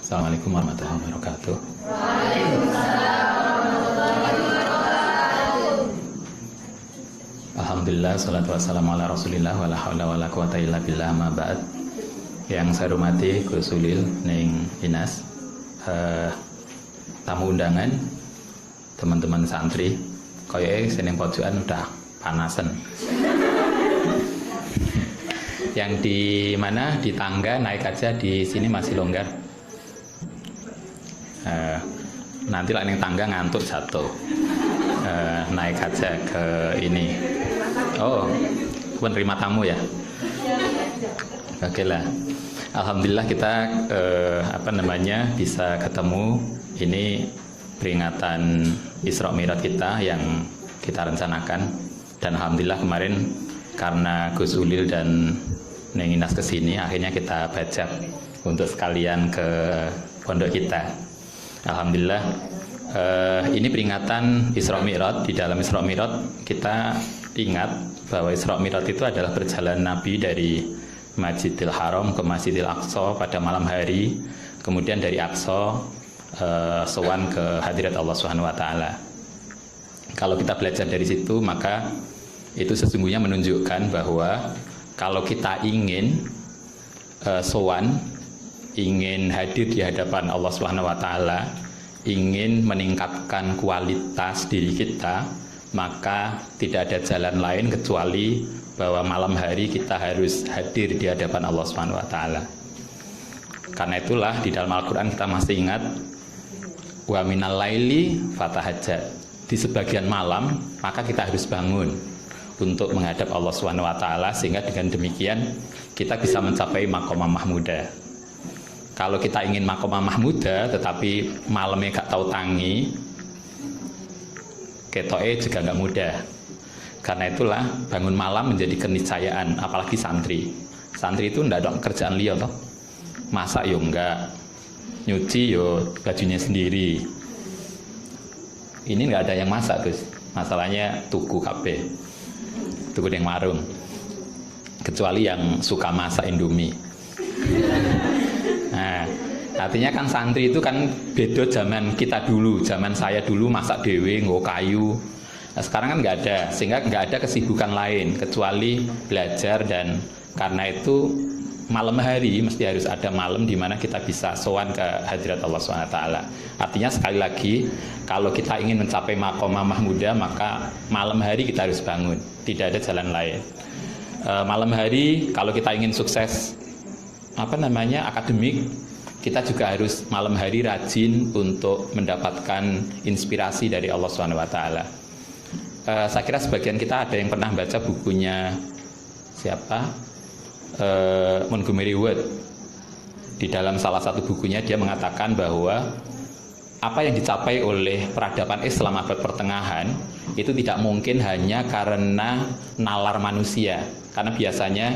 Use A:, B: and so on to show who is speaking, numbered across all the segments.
A: Assalamualaikum warahmatullahi wabarakatuh. Alhamdulillah, salatu wassalamu ala rasulillah, wala hawla wala quwata illa billah, ma ba'd. Yang saya hormati Gus Ulil ning Inas, tamu undangan, teman-teman santri, koyoke seneng pojokan udah panasan. Yang di mana di tangga naik aja, di sini masih longgar. Nanti lah yang tangga ngantuk jatuh. Naik aja ke ini. Oh, penerima tamu ya. Oke lah. Alhamdulillah kita bisa ketemu. Ini peringatan Isra Mi'raj kita yang kita rencanakan, dan alhamdulillah kemarin karena Gus Ulil dan Neng Inas kesini, akhirnya kita bajak untuk sekalian ke pondok kita. Alhamdulillah, ini peringatan Isra Mi'raj. Di dalam Isra Mi'raj kita ingat bahwa Isra Mi'raj itu adalah perjalanan Nabi dari Masjidil Haram ke Masjidil Aqsa pada malam hari, kemudian dari Aqsa sowan ke hadirat Allah Subhanahu wa taala. Kalau kita belajar dari situ, maka itu sesungguhnya menunjukkan bahwa kalau kita ingin sowan, ingin hadir di hadapan Allah Subhanahu wa taala, ingin meningkatkan kualitas diri kita, maka tidak ada jalan lain kecuali bahwa malam hari kita harus hadir di hadapan Allah Subhanahu wa taala. Karena itulah di dalam Al-Qur'an kita masih ingat wa minal laili fatahajjat. Di sebagian malam maka kita harus bangun untuk menghadap Allah Subhanahu wa taala, sehingga dengan demikian kita bisa mencapai maqamah mahmudah. Kalau kita ingin maqamah mahmudah tetapi malamnya gak tahu tangi, ketoke juga gak mudah. Karena itulah bangun malam menjadi keniscayaan, apalagi santri. Santri itu ndak ada kerjaan liya toh. Masak yo enggak, nyuci yo bajunya sendiri. Ini nggak ada yang masak, Gus. Masalahnya tuku kabeh. Tuku yang warung. Kecuali yang suka masak Indomie. Nah, artinya kan santri itu kan beda zaman kita dulu. Zaman saya dulu masak dewe, nggo kayu. Nah, sekarang kan nggak ada, sehingga nggak ada kesibukan lain kecuali belajar, dan karena itu malam hari mesti harus ada malam di mana kita bisa sowan ke hadirat Allah SWT. Artinya sekali lagi, kalau kita ingin mencapai maqamah mahmudah, maka malam hari kita harus bangun, tidak ada jalan lain. Malam hari kalau kita ingin sukses akademik, kita juga harus malam hari rajin untuk mendapatkan inspirasi dari Allah SWT. Saya kira sebagian kita ada yang pernah baca bukunya siapa? Montgomery Ward. Di dalam salah satu bukunya dia mengatakan bahwa apa yang dicapai oleh peradaban Islam abad pertengahan itu tidak mungkin hanya karena nalar manusia, karena biasanya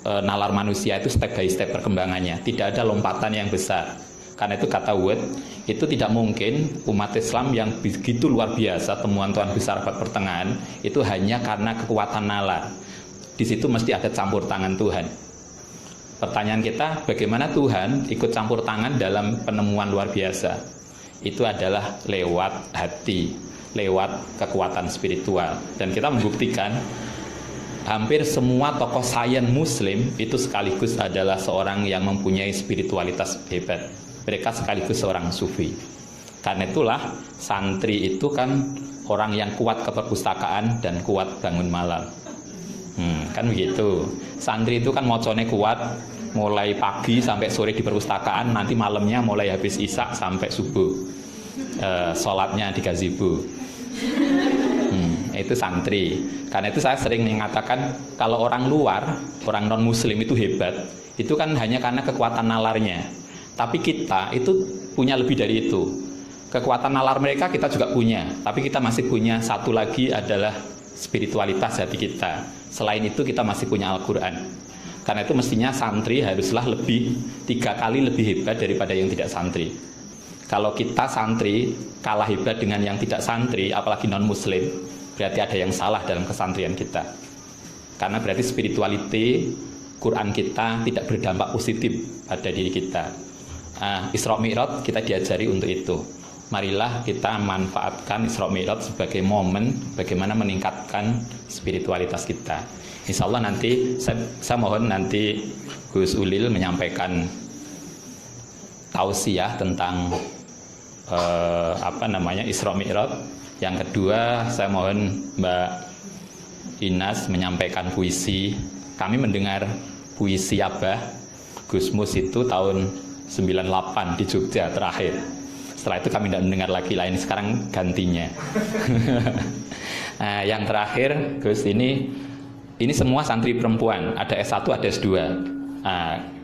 A: nalar manusia itu step by step perkembangannya, tidak ada lompatan yang besar. Karena itu kata Ward, itu tidak mungkin umat Islam yang begitu luar biasa, temuan Tuhan besar abad pertengahan, itu hanya karena kekuatan nalar. Di situ mesti ada campur tangan Tuhan. Pertanyaan kita, bagaimana Tuhan ikut campur tangan dalam penemuan luar biasa? Itu adalah lewat hati, lewat kekuatan spiritual. Dan kita membuktikan hampir semua tokoh sains Muslim itu sekaligus adalah seorang yang mempunyai spiritualitas hebat. Mereka sekaligus seorang sufi. Karena itulah santri itu kan orang yang kuat ke perpustakaan dan kuat bangun malam. Kan begitu. Santri itu kan mocone kuat, mulai pagi sampai sore di perpustakaan, nanti malamnya mulai habis isya sampai subuh. Sholatnya di gazebo. Itu santri. Karena itu saya sering mengatakan kalau orang luar, orang non muslim itu hebat, itu kan hanya karena kekuatan nalarnya. Tapi kita itu punya lebih dari itu. Kekuatan nalar mereka kita juga punya, tapi kita masih punya satu lagi adalah spiritualitas hati kita. Selain itu kita masih punya Al-Quran. Karena itu mestinya santri haruslah 3 kali lebih hebat daripada yang tidak santri. Kalau kita santri kalah hebat dengan yang tidak santri, apalagi non muslim, berarti ada yang salah dalam kesantrian kita. Karena berarti spirituality Quran kita tidak berdampak positif pada diri kita. Isra Mi'raj kita diajari untuk itu. Marilah kita manfaatkan Isra Mi'raj sebagai momen bagaimana meningkatkan spiritualitas kita. Insya Allah nanti saya mohon nanti Gus Ulil menyampaikan tausiah tentang Isra Mi'raj. Yang kedua saya mohon Mbak Inas menyampaikan puisi. Kami mendengar puisi Abah Gusmus itu tahun 98 di Jogja terakhir. Setelah itu kami tidak mendengar lagi, lain sekarang gantinya. Nah, yang terakhir Gus, ini semua santri perempuan, ada S1 ada S2.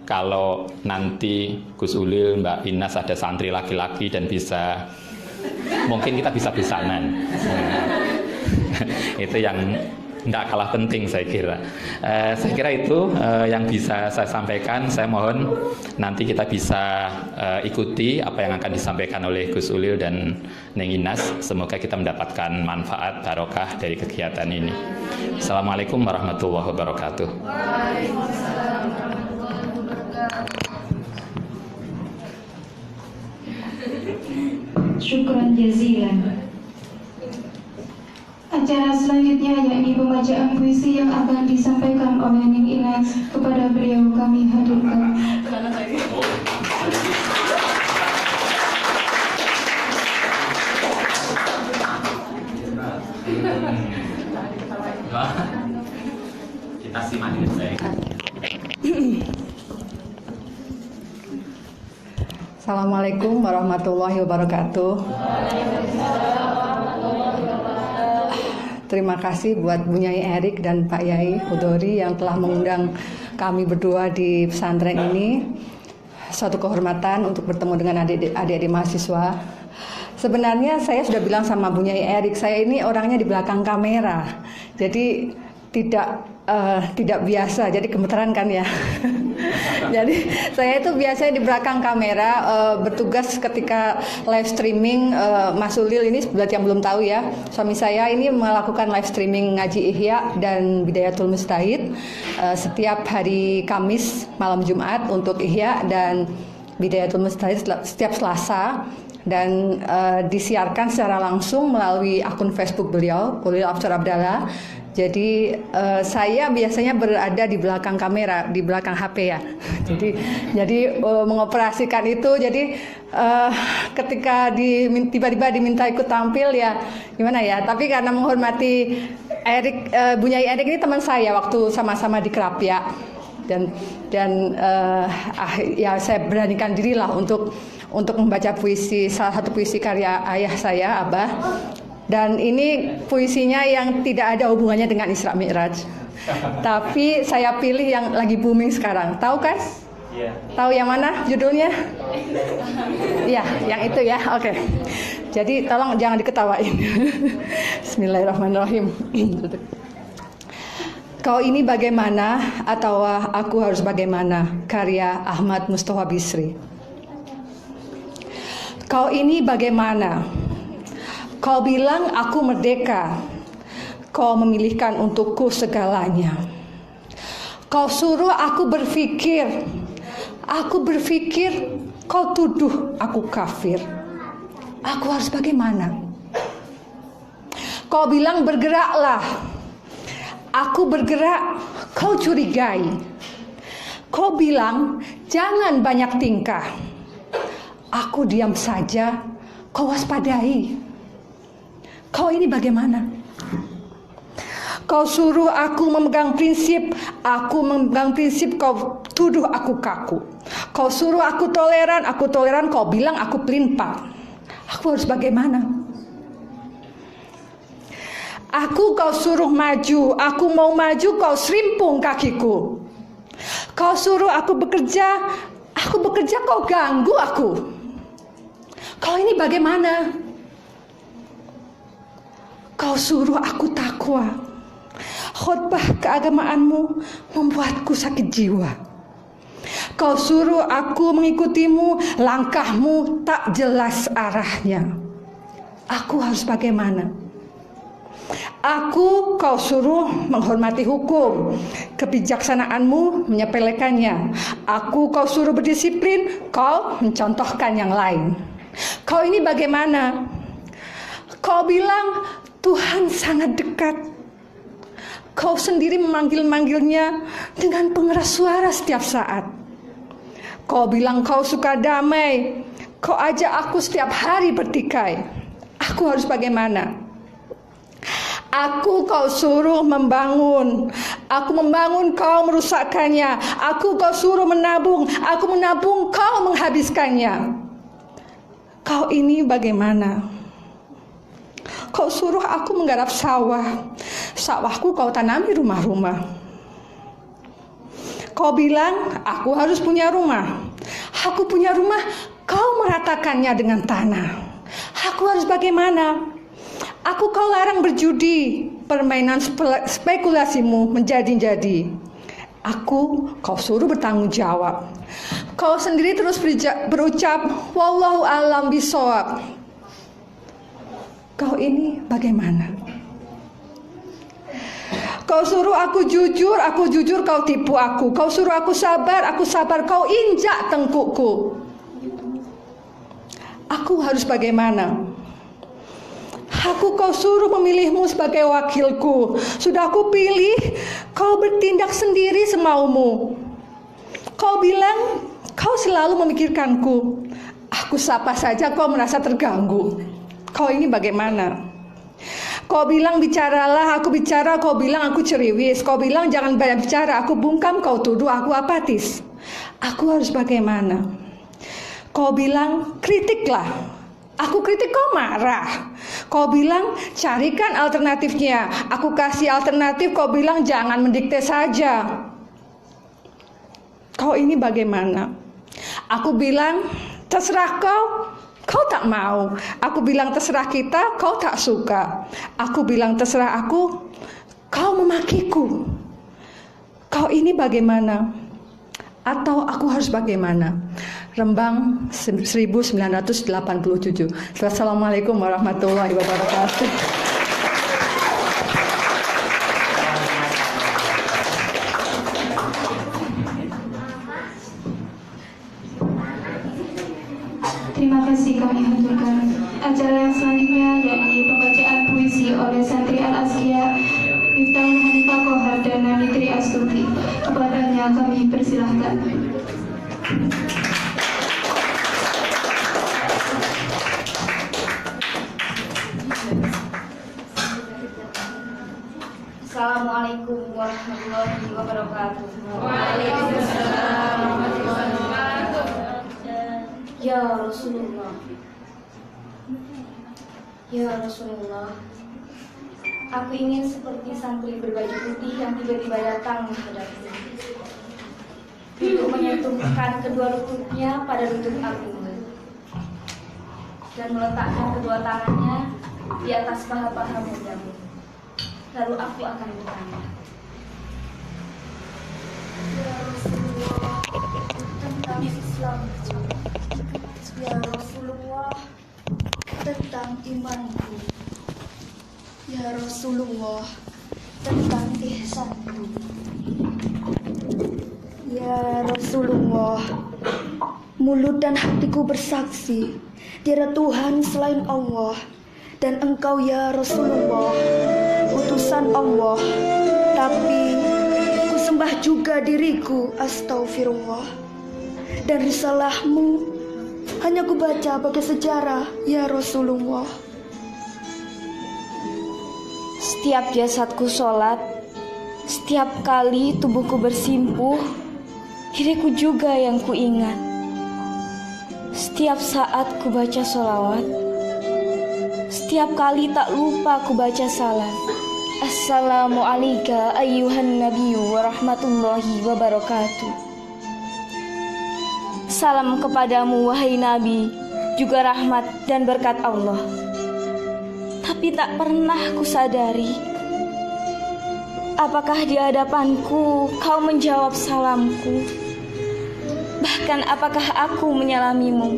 A: Kalau nanti Gus Ulil, Mbak Inas ada santri laki-laki dan bisa, mungkin kita bisa besanan. Itu yang tidak kalah penting saya kira. Saya kira itu yang bisa saya sampaikan. Saya mohon nanti kita bisa ikuti apa yang akan disampaikan oleh Gus Ulil dan Neng Inas. Semoga kita mendapatkan manfaat barokah dari kegiatan ini. Assalamualaikum warahmatullahi wabarakatuh. Waalaikumsalam warahmatullahi wabarakatuh.
B: Syukran jazilan. Acara selanjutnya yakni pembacaan puisi yang akan disampaikan oleh Ning Inas. Kepada beliau kami haturkan.
A: Kita simak ini baik.
C: Assalamualaikum warahmatullahi wabarakatuh. Terima kasih buat Bu Nyai Erik dan Pak Yai Hudori yang telah mengundang kami berdua di pesantren ini. Suatu kehormatan untuk bertemu dengan adik-adik mahasiswa. Sebenarnya saya sudah bilang sama Bu Nyai Erik, saya ini orangnya di belakang kamera. Jadi tidak biasa, jadi gemeteran kan ya. Jadi saya itu biasanya di belakang kamera bertugas ketika live streaming. Mas Ulil ini buat yang belum tahu ya, suami saya ini melakukan live streaming ngaji Ihya dan Bidayatul Mustahid setiap hari Kamis malam Jumat untuk Ihya dan Bidayatul Mustahid setiap Selasa, dan disiarkan secara langsung melalui akun Facebook beliau, Ulil Afshar Abdallah. Jadi saya biasanya berada di belakang kamera, di belakang HP ya. Jadi mengoperasikan itu. Jadi ketika tiba-tiba diminta ikut tampil ya gimana ya. Tapi karena menghormati Erik, Bu Nyai Erik ini teman saya waktu sama-sama di Krapia. Dan ya saya beranikan dirilah untuk membaca puisi, salah satu puisi karya ayah saya, Abah. Dan ini puisinya yang tidak ada hubungannya dengan Isra Mi'raj. Tapi saya pilih yang lagi booming sekarang. Tahu kan? Iya. Tahu yang mana judulnya? Iya, yang itu ya. Oke. Jadi tolong jangan diketawain. Bismillahirrahmanirrahim. Kau ini bagaimana atau aku harus bagaimana? Karya Ahmad Mustofa Bisri. Kau ini bagaimana? Kau bilang aku merdeka. Kau memilihkan untukku segalanya. Kau suruh aku berpikir. Aku berpikir, kau tuduh aku kafir. Aku harus bagaimana? Kau bilang bergeraklah. Aku bergerak, kau curigai. Kau bilang jangan banyak tingkah. Aku diam saja, kau waspadai. Kau ini bagaimana? Kau suruh aku memegang prinsip, aku memegang prinsip, kau tuduh aku kaku. Kau suruh aku toleran, kau bilang aku pelin-pelan. Aku harus bagaimana? Aku kau suruh maju, aku mau maju, kau serimpung kakiku. Kau suruh aku bekerja, kau ganggu aku. Kau ini bagaimana? Kau suruh aku takwa. Khotbah keagamaanmu membuatku sakit jiwa. Kau suruh aku mengikutimu, langkahmu tak jelas arahnya. Aku harus bagaimana? Aku kau suruh menghormati hukum, kebijaksanaanmu menyepelekannya. Aku kau suruh berdisiplin, kau mencontohkan yang lain. Kau ini bagaimana? Kau bilang Tuhan sangat dekat. Kau sendiri memanggil-manggilnya dengan pengeras suara setiap saat. Kau bilang kau suka damai. Kau ajak aku setiap hari bertikai. Aku harus bagaimana? Aku kau suruh membangun. Aku membangun, kau merusakkannya. Aku kau suruh menabung. Aku menabung, kau menghabiskannya. Kau ini bagaimana? Kau suruh aku menggarap sawah. Sawahku kau tanami rumah-rumah. Kau bilang aku harus punya rumah. Aku punya rumah, kau meratakannya dengan tanah. Aku harus bagaimana? Aku kau larang berjudi, permainan spekulasimu menjadi-jadi. Aku kau suruh bertanggung jawab. Kau sendiri terus berucap, wallahu a'lam bishawab. Kau ini bagaimana? Kau suruh aku jujur, kau tipu aku. Kau suruh aku sabar, kau injak tengkukku. Aku harus bagaimana? Aku kau suruh memilihmu sebagai wakilku. Sudah aku pilih, kau bertindak sendiri semaumu. Kau bilang, kau selalu memikirkanku. Aku sapa saja kau merasa terganggu. Kau ini bagaimana? Kau bilang bicaralah, aku bicara. Kau bilang aku ceriwis. Kau bilang jangan banyak bicara. Aku bungkam, kau tuduh aku apatis. Aku harus bagaimana? Kau bilang kritiklah. Aku kritik, kau marah. Kau bilang carikan alternatifnya. Aku kasih alternatif, kau bilang jangan mendikte saja. Kau ini bagaimana? Aku bilang terserah kau tak mau. Aku bilang terserah kita, kau tak suka. Aku bilang terserah aku, kau memakiku. Kau ini bagaimana? Atau aku harus bagaimana? Rembang 1987. Assalamualaikum warahmatullahi wabarakatuh.
B: Terima kasih kami haturkan. Acara yang selanjutnya yakni pembacaan puisi oleh Santri Al-Askia Miftahul Hanifah Kohar dan Nanitri Astuti. Kepadanya kami persilahkan.
D: Assalamualaikum warahmatullahi wabarakatuh.
B: Waalaikumsalam warahmatullahi wabarakatuh.
D: Ya Rasulullah, ya Rasulullah, aku ingin seperti santri berbaju putih yang tiba-tiba datang menghadapku, untuk menyentuhkan kedua lututnya pada lutut aku dan meletakkan kedua tangannya di atas paha-paha mudamu. Lalu aku akan bertanya, ya Rasulullah, tentang Islam, ya Rasulullah, tentang imanku, ya Rasulullah, tentang ihsanku, ya Rasulullah, mulut dan hatiku bersaksi tiada Tuhan selain Allah, dan engkau ya Rasulullah utusan Allah. Tapi ku sembah juga diriku, astagfirullah, dan risalahmu hanya ku baca bagai sejarah ya Rasulullah. Setiap jasadku sholat, setiap kali tubuhku bersimpuh, diriku juga yang ku ingat. Setiap saat ku baca sholawat, setiap kali tak lupa ku baca salam. Assalamualaikum ayyuhan nabiyyu wa rahmatullahi wabarakatuh. Salam kepadamu wahai Nabi, juga rahmat dan berkat Allah. Tapi tak pernah ku sadari, apakah di hadapanku kau menjawab salamku? Bahkan apakah aku menyalamimu?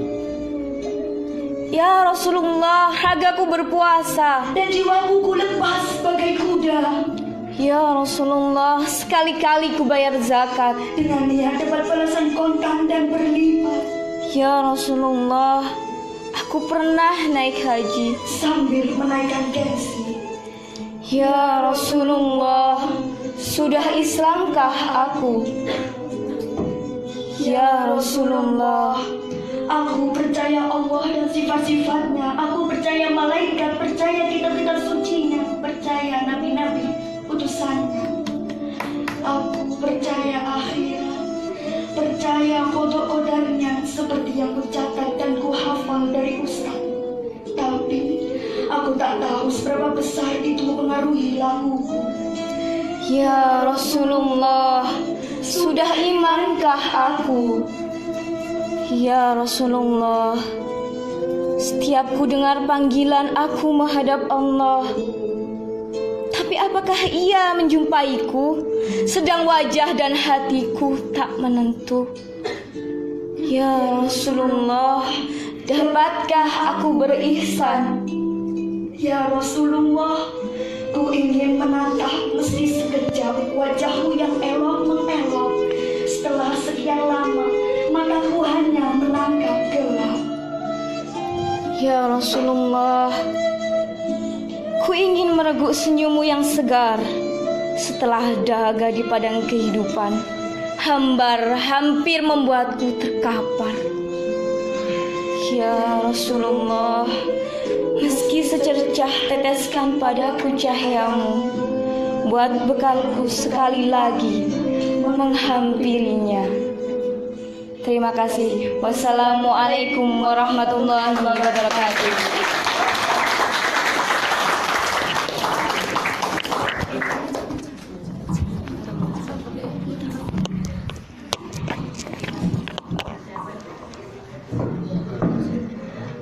D: Ya Rasulullah, ragaku berpuasa
E: dan jiwaku ku lepas bagai kuda.
D: Ya Rasulullah, sekali-kali ku bayar zakat
E: Dengan niat dapat balasan kontan dan berlipat.
D: Ya Rasulullah, aku pernah naik haji
E: Sambil menaikkan gengsi.
D: Ya Rasulullah, sudah Islamkah aku? Ya Rasulullah,
E: Aku percaya Allah dan sifat-sifatnya. Aku percaya malaikat, percaya kitab-kitab sucinya, percaya nabi-nabi utusannya. Aku percaya akhirat, percaya qada-qadarnya seperti yang kucatat dan kuhafal dari ustaz. Tapi aku tak tahu seberapa besar itu mempengaruhi lakuku.
D: Ya Rasulullah, sudah imankah aku? Ya Rasulullah, setiap ku dengar panggilan aku menghadap Allah. Tapi apakah ia menjumpaiku, sedang wajah dan hatiku tak menentu? Ya Rasulullah, dapatkah aku berihsan?
E: Ya Rasulullah, ku ingin menatap meski sekejap wajahmu yang elok mengelok. Setelah sekian lama, mataku hanya menangkap gelap.
D: Ya Rasulullah, ku ingin mereguk senyummu yang segar. Setelah dahaga di padang kehidupan, hambar hampir membuatku terkapar. Ya Rasulullah, meski secercah teteskan padaku cahayamu, buat bekalku sekali lagi menghampirinya. Terima kasih. Wassalamualaikum warahmatullahi wabarakatuh.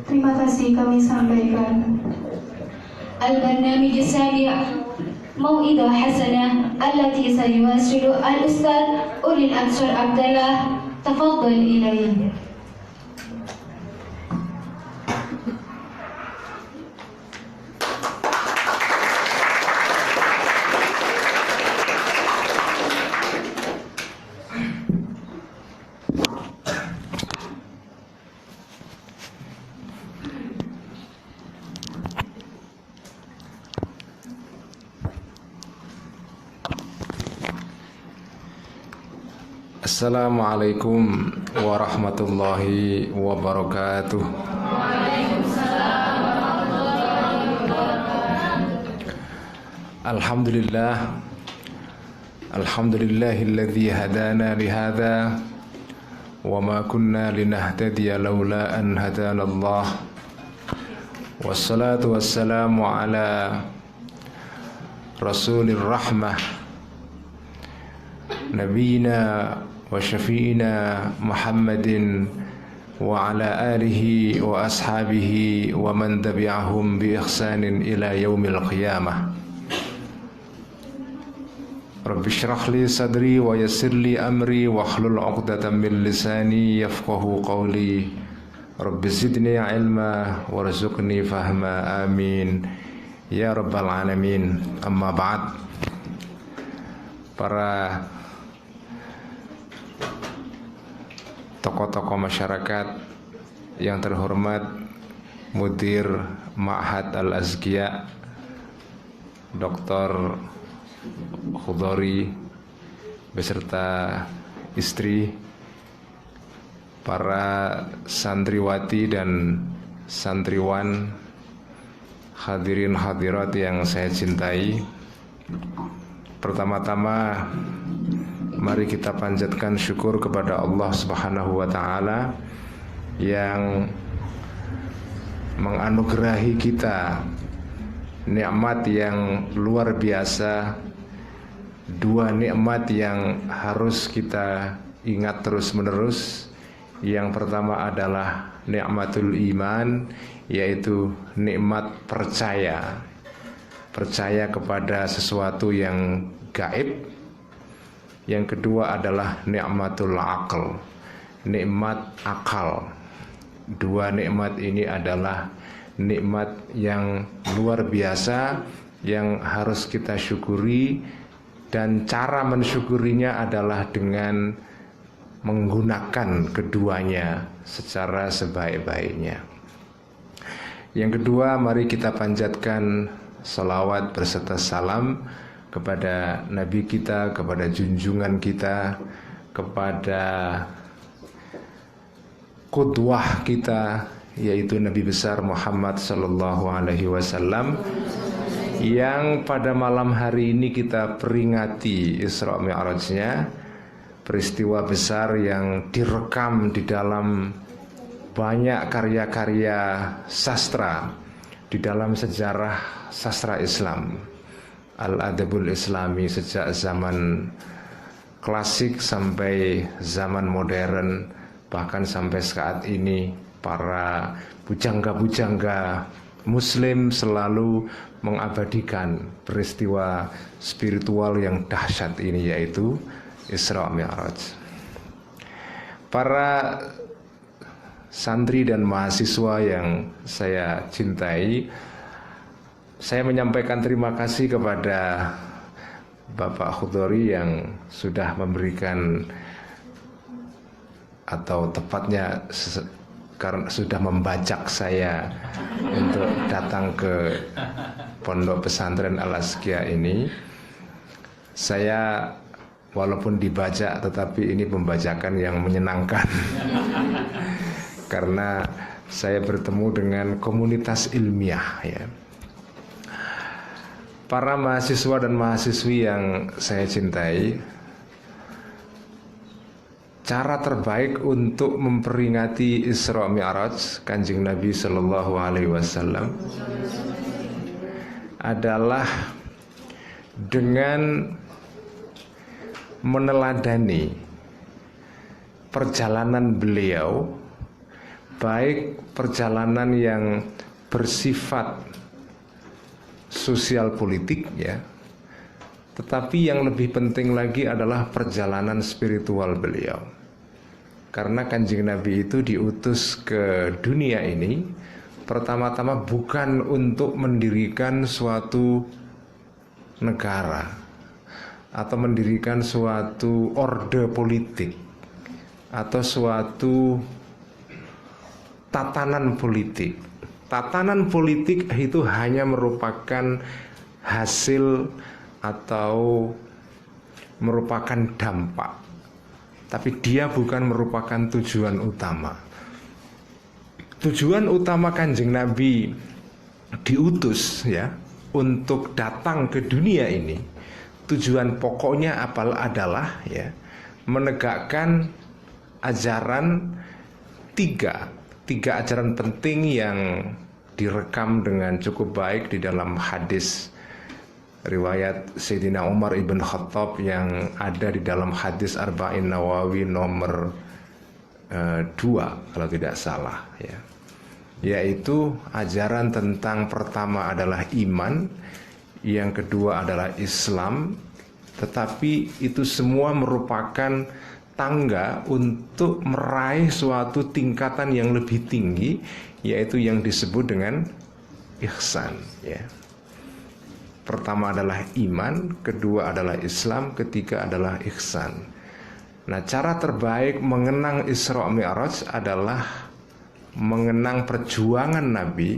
B: Terima kasih kami sampaikan. Al-Barnamij As-Sami' Mau'idah Hasanah allati sayuwasilu al-Ustaz Ulil Absar Abdallah. Tafadhal ilayhi.
F: Assalamualaikum warahmatullahi wabarakatuh. Alhamdulillah, alhamdulillahilladzi hadana lihada wa ma kunna linahtadiya laula an hadana Allah. Wassalatu wassalamu ala Rasulir Rahmah Nabiyina wa syafi'ina Muhammadin wa ala alihi wa ashabihi wa man tabi'ahum bi ihsanin ila yaumil qiyamah. Rabbi shrah li sadri wa yassir li amri wa hlul 'uqdatam min lisani yafqahu qawli. Rabbi zidni ilma warzuqni fahma, amin ya rabbal alamin. Amma ba'd. Para tokoh-tokoh masyarakat yang terhormat, Mudir Ma'had Al-Azkiya Dr. Khudori beserta istri, para santriwati dan santriwan, hadirin hadirat yang saya cintai. Pertama-tama mari kita panjatkan syukur kepada Allah Subhanahu wa taala yang menganugerahi kita nikmat yang luar biasa, dua nikmat yang harus kita ingat terus-menerus. Yang pertama adalah nikmatul iman, yaitu nikmat percaya kepada sesuatu yang gaib. Yang kedua adalah nikmatul aql, nikmat akal. dua nikmat ini adalah nikmat yang luar biasa yang harus kita syukuri, dan cara mensyukurinya adalah dengan menggunakan keduanya secara sebaik-baiknya. Yang kedua, mari kita panjatkan salawat berserta salam kepada Nabi kita, kepada junjungan kita, kepada qudwah kita, yaitu Nabi besar Muhammad sallallahu alaihi wasallam, yang pada malam hari ini kita peringati Isra Mi'rajnya, peristiwa besar yang direkam di dalam banyak karya-karya sastra, di dalam sejarah sastra Islam, Al-Adabul Islami, sejak zaman klasik sampai zaman modern, bahkan sampai saat ini para pujangga-pujangga Muslim selalu mengabadikan peristiwa spiritual yang dahsyat ini, yaitu Isra Mi'raj. Para santri dan mahasiswa yang saya cintai, saya menyampaikan terima kasih kepada Bapak Khudori yang sudah memberikan, atau tepatnya karena sudah membajak saya untuk datang ke Pondok Pesantren Al-Azkia ini. Saya walaupun dibajak, tetapi ini pembajakan yang menyenangkan karena saya bertemu dengan komunitas ilmiah, ya. Para mahasiswa dan mahasiswi yang saya cintai, cara terbaik untuk memperingati Isra Mi'raj Kanjeng Nabi Sallallahu Alaihi Wasallam adalah dengan meneladani perjalanan beliau, baik perjalanan yang bersifat sosial politik, ya, tetapi yang lebih penting lagi adalah perjalanan spiritual beliau. Karena Kanjeng Nabi itu diutus ke dunia ini pertama-tama bukan untuk mendirikan suatu negara atau mendirikan suatu orde politik atau suatu tatanan politik. Tatanan politik itu hanya merupakan hasil atau merupakan dampak, tapi dia bukan merupakan tujuan utama. Tujuan utama Kanjeng Nabi diutus, ya, untuk datang ke dunia ini, tujuan pokoknya adalah, ya, menegakkan ajaran tiga ajaran penting yang direkam dengan cukup baik di dalam hadis riwayat Sayyidina Umar ibn Khattab yang ada di dalam hadis Arba'in Nawawi nomor 2 kalau tidak salah, ya, yaitu ajaran tentang pertama adalah iman, yang kedua adalah Islam, tetapi itu semua merupakan tangga untuk meraih suatu tingkatan yang lebih tinggi, yaitu yang disebut dengan ihsan, ya. Pertama adalah iman, kedua adalah Islam, ketiga adalah ihsan. Nah, cara terbaik mengenang Isra Mi'raj adalah mengenang perjuangan Nabi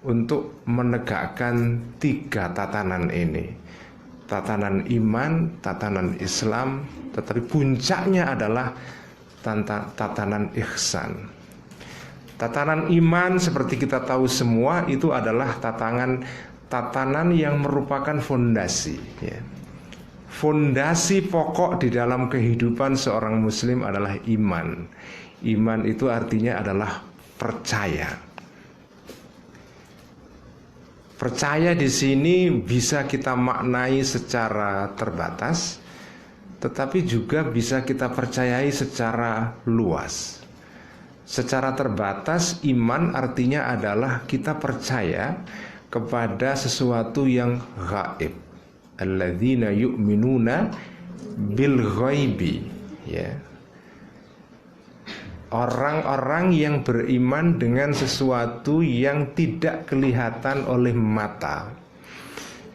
F: untuk menegakkan tiga tatanan ini. Tatanan iman, tatanan Islam, tetapi puncaknya adalah tatanan ihsan. Tatanan iman seperti kita tahu semua itu adalah tatanan yang merupakan fondasi, ya. Fondasi pokok di dalam kehidupan seorang muslim adalah iman. Iman itu artinya adalah percaya. Percaya di sini bisa kita maknai secara terbatas, tetapi juga bisa kita percayai secara luas. Secara terbatas, iman artinya adalah kita percaya kepada sesuatu yang gaib. Alladzina yu'minuna bil ghaibi, ya. Orang-orang yang beriman dengan sesuatu yang tidak kelihatan oleh mata.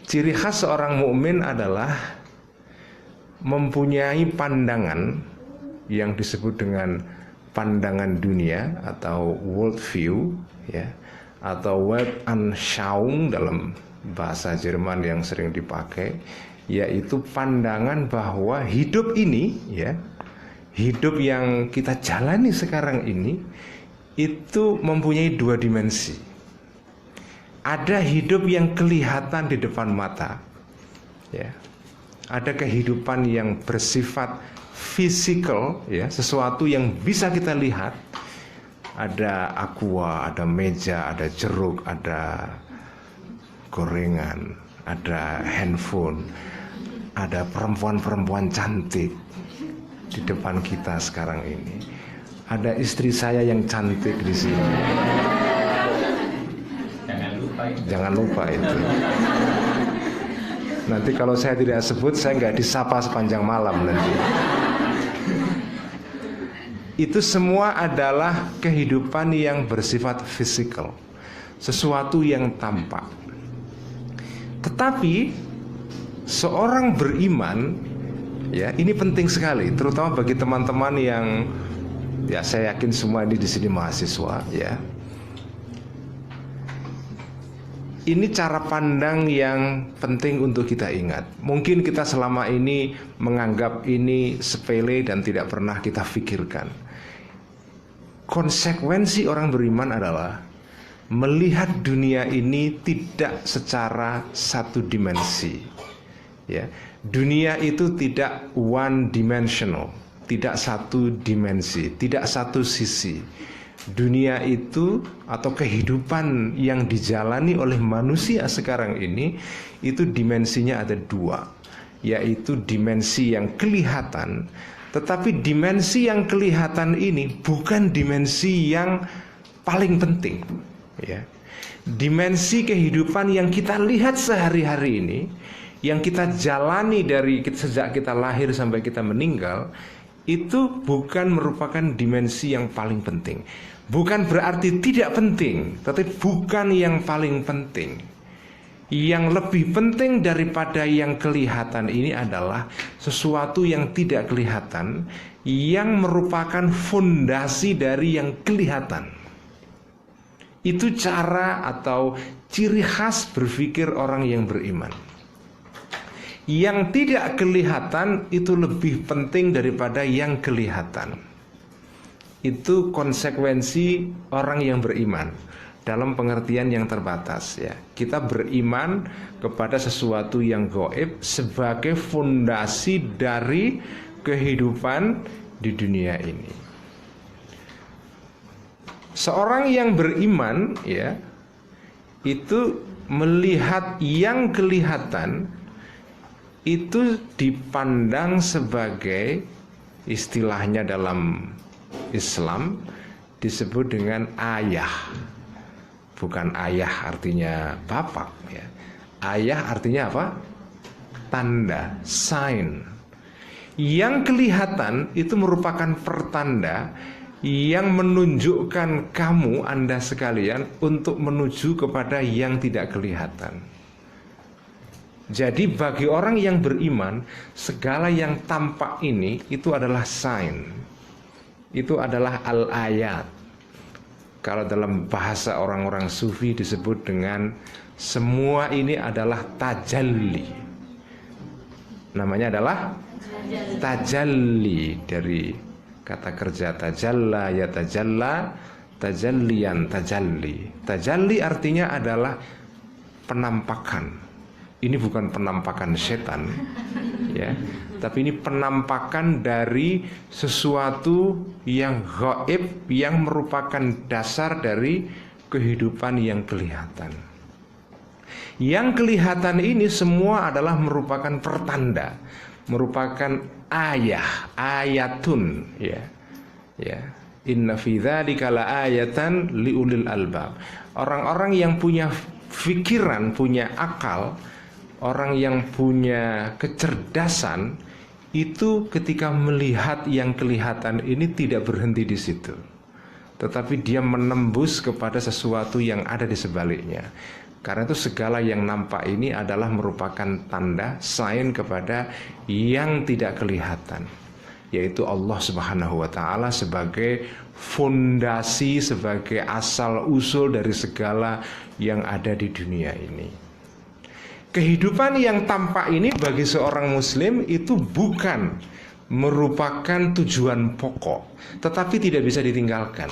F: Ciri khas seorang mukmin adalah mempunyai pandangan yang disebut dengan pandangan dunia atau world view, ya, atau Weltanschauung dalam bahasa Jerman yang sering dipakai, yaitu pandangan bahwa hidup ini, ya, hidup yang kita jalani sekarang ini itu mempunyai dua dimensi. Ada hidup yang kelihatan di depan mata, ya. Ada kehidupan yang bersifat fisikal, ya, sesuatu yang bisa kita lihat. Ada aqua, ada meja, ada jeruk, ada gorengan, ada handphone, ada perempuan-perempuan cantik di depan kita sekarang ini. Ada istri saya yang cantik di sini. Jangan lupa itu. Nanti kalau saya tidak sebut, saya nggak disapa sepanjang malam nanti. Itu semua adalah kehidupan yang bersifat fisikal, sesuatu yang tampak. Tetapi seorang beriman, ya, ini penting sekali, terutama bagi teman-teman yang, ya, saya yakin semua ini di sini mahasiswa, ya. Ini cara pandang yang penting untuk kita ingat. Mungkin kita selama ini menganggap ini sepele dan tidak pernah kita pikirkan. Konsekuensi orang beriman adalah melihat dunia ini tidak secara satu dimensi, ya. Dunia itu tidak one dimensional, tidak satu dimensi, tidak satu sisi. Dunia itu atau kehidupan yang dijalani oleh manusia sekarang ini itu dimensinya ada dua, yaitu dimensi yang kelihatan. Tetapi dimensi yang kelihatan ini bukan dimensi yang paling penting, ya. Dimensi kehidupan yang kita lihat sehari-hari ini, yang kita jalani dari sejak kita lahir sampai kita meninggal, itu bukan merupakan dimensi yang paling penting. Bukan berarti tidak penting, tetapi bukan yang paling penting. Yang lebih penting daripada yang kelihatan ini adalah sesuatu yang tidak kelihatan, yang merupakan fondasi dari yang kelihatan. Itu cara atau ciri khas berpikir orang yang beriman. Yang tidak kelihatan itu lebih penting daripada yang kelihatan. Itu konsekuensi orang yang beriman dalam pengertian yang terbatas, ya. Kita beriman kepada sesuatu yang gaib sebagai fondasi dari kehidupan di dunia ini. Seorang yang beriman, ya, itu melihat yang kelihatan itu dipandang sebagai, istilahnya dalam Islam disebut dengan ayah. Bukan ayah artinya bapak, ya. Ayah artinya apa? Tanda, sign. Yang kelihatan itu merupakan pertanda yang menunjukkan kamu, Anda sekalian, untuk menuju kepada yang tidak kelihatan. Jadi bagi orang yang beriman, segala yang tampak ini itu adalah sign. Itu adalah al-ayat. Kalau dalam bahasa orang-orang sufi disebut dengan semua ini adalah tajalli. Namanya adalah tajalli, dari kata kerja tajalla ya tajalla, tajallian tajalli. Tajalli artinya adalah penampakan. Ini bukan penampakan setan, ya, tapi ini penampakan dari sesuatu yang gaib, yang merupakan dasar dari kehidupan yang kelihatan. Yang kelihatan ini semua adalah merupakan pertanda, merupakan ayatun, ya, ya. Inna fi dzalika laayatan liulil albab. Orang-orang yang punya pikiran, punya akal, orang yang punya kecerdasan itu ketika melihat yang kelihatan ini tidak berhenti di situ. tetapi dia menembus kepada sesuatu yang ada di sebaliknya. Karena itu segala yang nampak ini adalah merupakan tanda, sign kepada yang tidak kelihatan, yaitu Allah Subhanahu wa Ta'ala sebagai fondasi, sebagai asal usul dari segala yang ada di dunia ini. Kehidupan yang tampak ini bagi seorang muslim itu bukan merupakan tujuan pokok, tetapi tidak bisa ditinggalkan.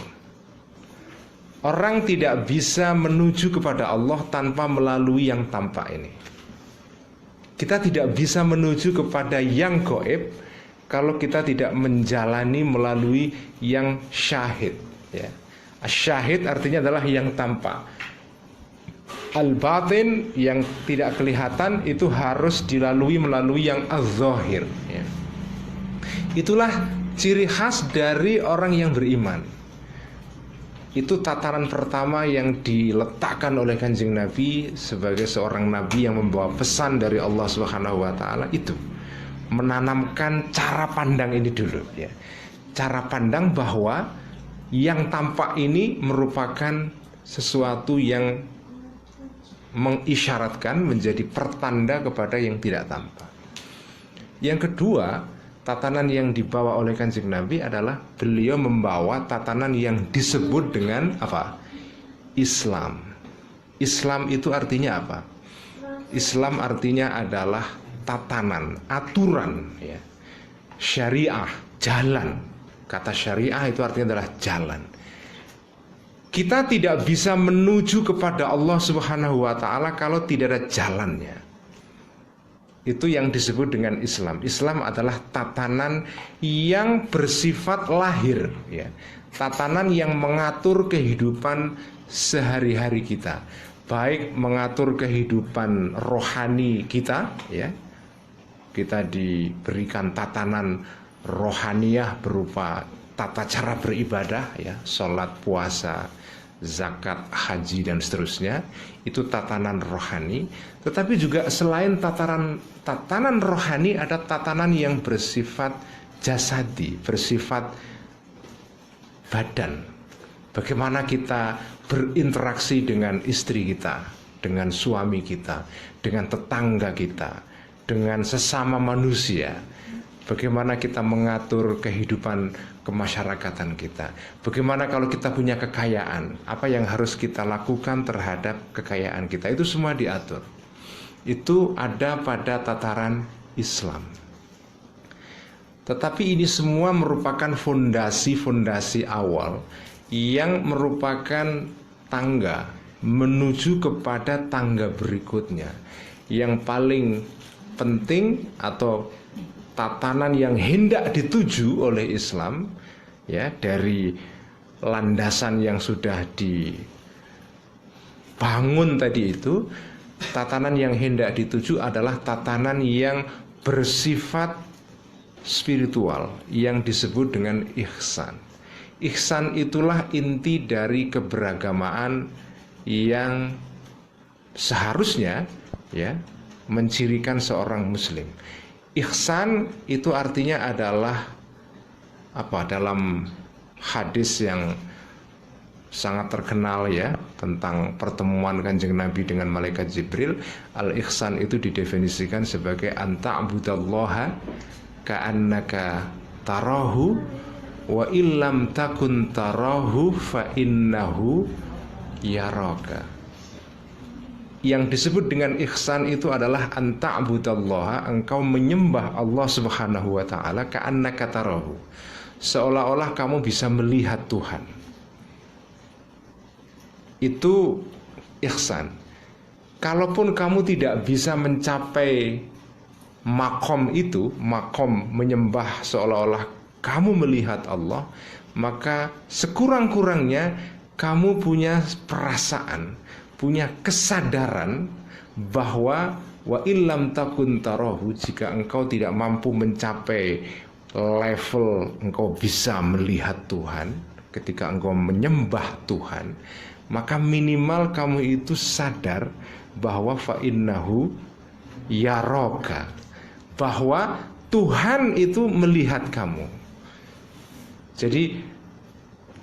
F: Orang tidak bisa menuju kepada Allah tanpa melalui yang tampak ini. Kita tidak bisa menuju kepada yang gaib kalau kita tidak menjalani melalui yang syahid, ya. Syahid artinya adalah yang tampak. Al-batin yang tidak kelihatan itu harus dilalui melalui yang az-zahir, ya. Itulah ciri khas dari orang yang beriman. Itu tataran pertama yang diletakkan oleh Kanjeng Nabi sebagai seorang nabi yang membawa pesan dari Allah Subhanahu wa Ta'ala, itu menanamkan cara pandang ini dulu, ya. Cara pandang bahwa yang tampak ini merupakan sesuatu yang mengisyaratkan, menjadi pertanda kepada yang tidak tampak. Yang kedua, tatanan yang dibawa oleh Kanjeng Nabi adalah beliau membawa tatanan yang disebut dengan apa? Islam. Islam itu artinya apa? Islam artinya adalah tatanan, aturan, ya. Syariah, jalan. Kata syariah itu artinya adalah jalan. Kita tidak bisa menuju kepada Allah Subhanahu wa Ta'ala kalau tidak ada jalannya. Itu yang disebut dengan Islam. Islam adalah tatanan yang bersifat lahir, ya. Tatanan yang mengatur kehidupan sehari-hari kita, baik mengatur kehidupan rohani kita, ya. Kita diberikan tatanan rohaniyah berupa tata cara beribadah, ya, sholat, puasa, zakat, haji dan seterusnya. Itu tatanan rohani. Tetapi juga selain tatanan rohani, ada tatanan yang bersifat jasadi, bersifat badan. Bagaimana kita berinteraksi dengan istri kita, dengan suami kita, dengan tetangga kita, dengan sesama manusia. Bagaimana kita mengatur kehidupan kemasyarakatan kita. Bagaimana kalau kita punya kekayaan, apa yang harus kita lakukan terhadap kekayaan kita. Itu semua diatur. Itu ada pada tataran Islam. Tetapi ini semua merupakan fondasi-fondasi awal yang merupakan tangga menuju kepada tangga berikutnya. Yang paling penting atau tatanan yang hendak dituju oleh Islam, ya, dari landasan yang sudah dibangun tadi itu, tatanan yang hendak dituju adalah tatanan yang bersifat spiritual yang disebut dengan ihsan. Ihsan itulah inti dari keberagamaan yang seharusnya, ya, mencirikan seorang muslim. Ihsan itu artinya adalah apa? Dalam hadis yang sangat terkenal, ya, tentang pertemuan Kanjeng Nabi dengan malaikat Jibril, al-ihsan itu didefinisikan sebagai anta'budallaha ka'annaka tarahu wa illam takun tarahu fa innahu yaraka. Yang disebut dengan ihsan itu adalah anta'budallaha, engkau menyembah Allah Subhanahu wa Ta'ala ka'annaka tarahu, seolah-olah kamu bisa melihat Tuhan. Itu ihsan. Kalaupun kamu tidak bisa mencapai makom itu, makom menyembah seolah-olah kamu melihat Allah, maka sekurang-kurangnya kamu punya perasaan, punya kesadaran bahwa wa illam takun tarahu, jika engkau tidak mampu mencapai level engkau bisa melihat Tuhan ketika engkau menyembah Tuhan, maka minimal kamu itu sadar bahwa fa innahu yaraka, bahwa Tuhan itu melihat kamu. Jadi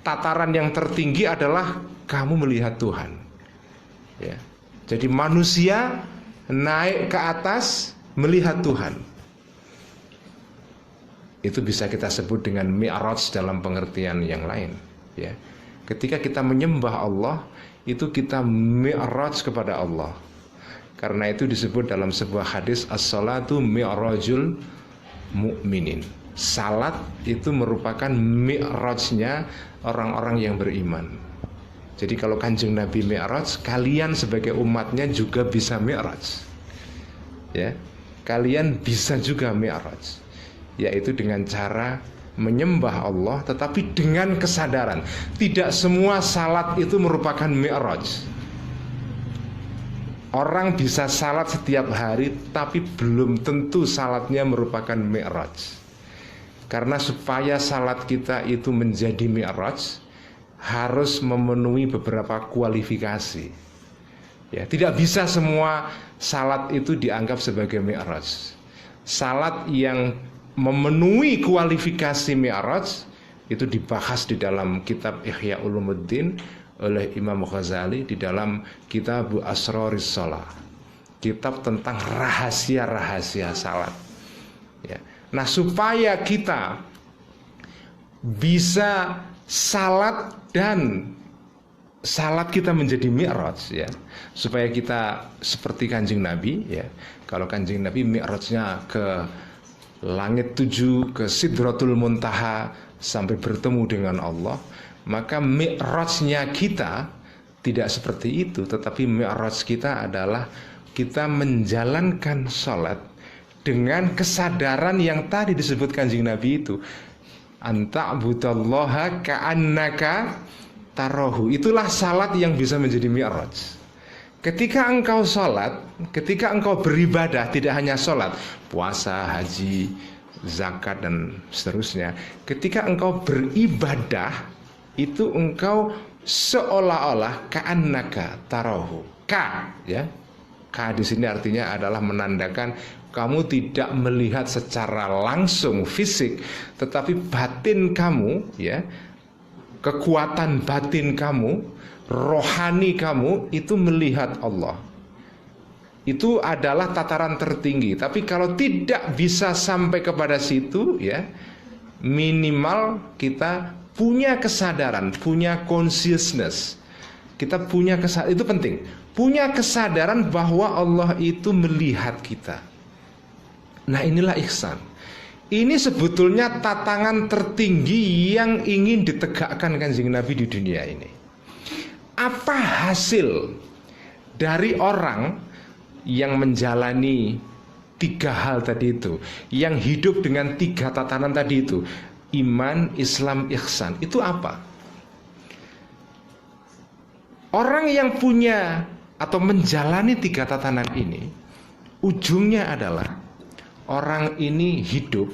F: tataran yang tertinggi adalah kamu melihat Tuhan. Ya. Jadi manusia naik ke atas melihat Tuhan. Itu bisa kita sebut dengan mi'raj dalam pengertian yang lain. Ya. Ketika kita menyembah Allah, itu kita mi'raj kepada Allah. Karena itu disebut dalam sebuah hadis, as-salatu mi'rajul mu'minin. Salat itu merupakan mi'rajnya orang-orang yang beriman. Jadi kalau Kanjeng Nabi mi'raj, kalian sebagai umatnya juga bisa mi'raj. Ya, kalian bisa juga mi'raj, yaitu dengan cara menyembah Allah, tetapi dengan kesadaran. Tidak semua salat itu merupakan mi'raj. Orang bisa salat setiap hari, tapi belum tentu salatnya merupakan mi'raj. Karena supaya salat kita itu menjadi mi'raj, harus memenuhi beberapa kualifikasi. Ya, tidak bisa semua salat itu dianggap sebagai mi'raj. Salat yang memenuhi kualifikasi mi'raj itu dibahas di dalam kitab Ihya Ulumuddin oleh Imam Ghazali, di dalam kitab Asroris Shalah, kitab tentang rahasia-rahasia salat. Ya. Nah, supaya kita bisa salat dan salat kita menjadi mi'raj, ya, supaya kita seperti Kanjeng Nabi, ya. Kalau Kanjeng Nabi mi'rajnya ke langit 7, ke Sidratul Muntaha sampai bertemu dengan Allah, maka mi'rajnya kita tidak seperti itu, tetapi mi'raj kita adalah kita menjalankan salat dengan kesadaran yang tadi disebut Kanjeng Nabi itu, anta'budallaha ka'annaka tarahu. Itulah salat yang bisa menjadi mi'raj. Ketika engkau salat, ketika engkau beribadah, tidak hanya salat, puasa, haji, zakat dan seterusnya. Ketika engkau beribadah, itu engkau seolah-olah ka'annaka tarahu. Ka, ya. Ka di sini artinya adalah menandakan kamu tidak melihat secara langsung fisik, tetapi batin kamu, ya, kekuatan batin kamu, rohani kamu itu melihat Allah. Itu adalah tataran tertinggi. Tapi kalau tidak bisa sampai kepada situ, ya, minimal kita punya kesadaran, punya consciousness. Kita punya kesadaran, itu penting. Punya kesadaran bahwa Allah itu melihat kita. Nah, inilah ihsan. Ini sebetulnya tatangan tertinggi yang ingin ditegakkan Kanjeng Nabi di dunia ini. Apa hasil dari orang yang menjalani 3 hal tadi itu, yang hidup dengan 3 tatanan tadi itu, iman, Islam, ihsan, itu apa? Orang yang punya atau menjalani 3 tatanan ini, ujungnya adalah orang ini hidup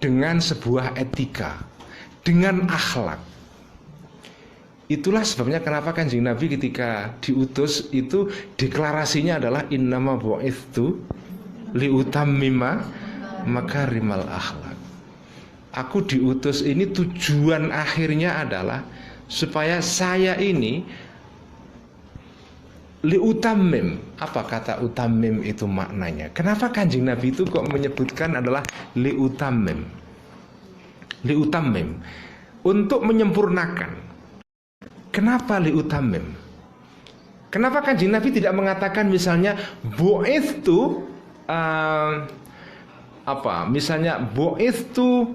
F: dengan sebuah etika, dengan akhlak. Itulah sebabnya kenapa Kanjeng Nabi ketika diutus itu deklarasinya adalah innama bu'ithtu liutammima makarimal akhlak. Aku diutus ini tujuan akhirnya adalah supaya saya ini liutammim. Apa kata utammim itu maknanya? Kenapa Kanjeng Nabi itu kok menyebutkan adalah liutammim? Liutammim, untuk menyempurnakan. Kenapa liutammim? Kenapa Kanjeng Nabi tidak mengatakan misalnya bu'ithtu misalnya bu'ithtu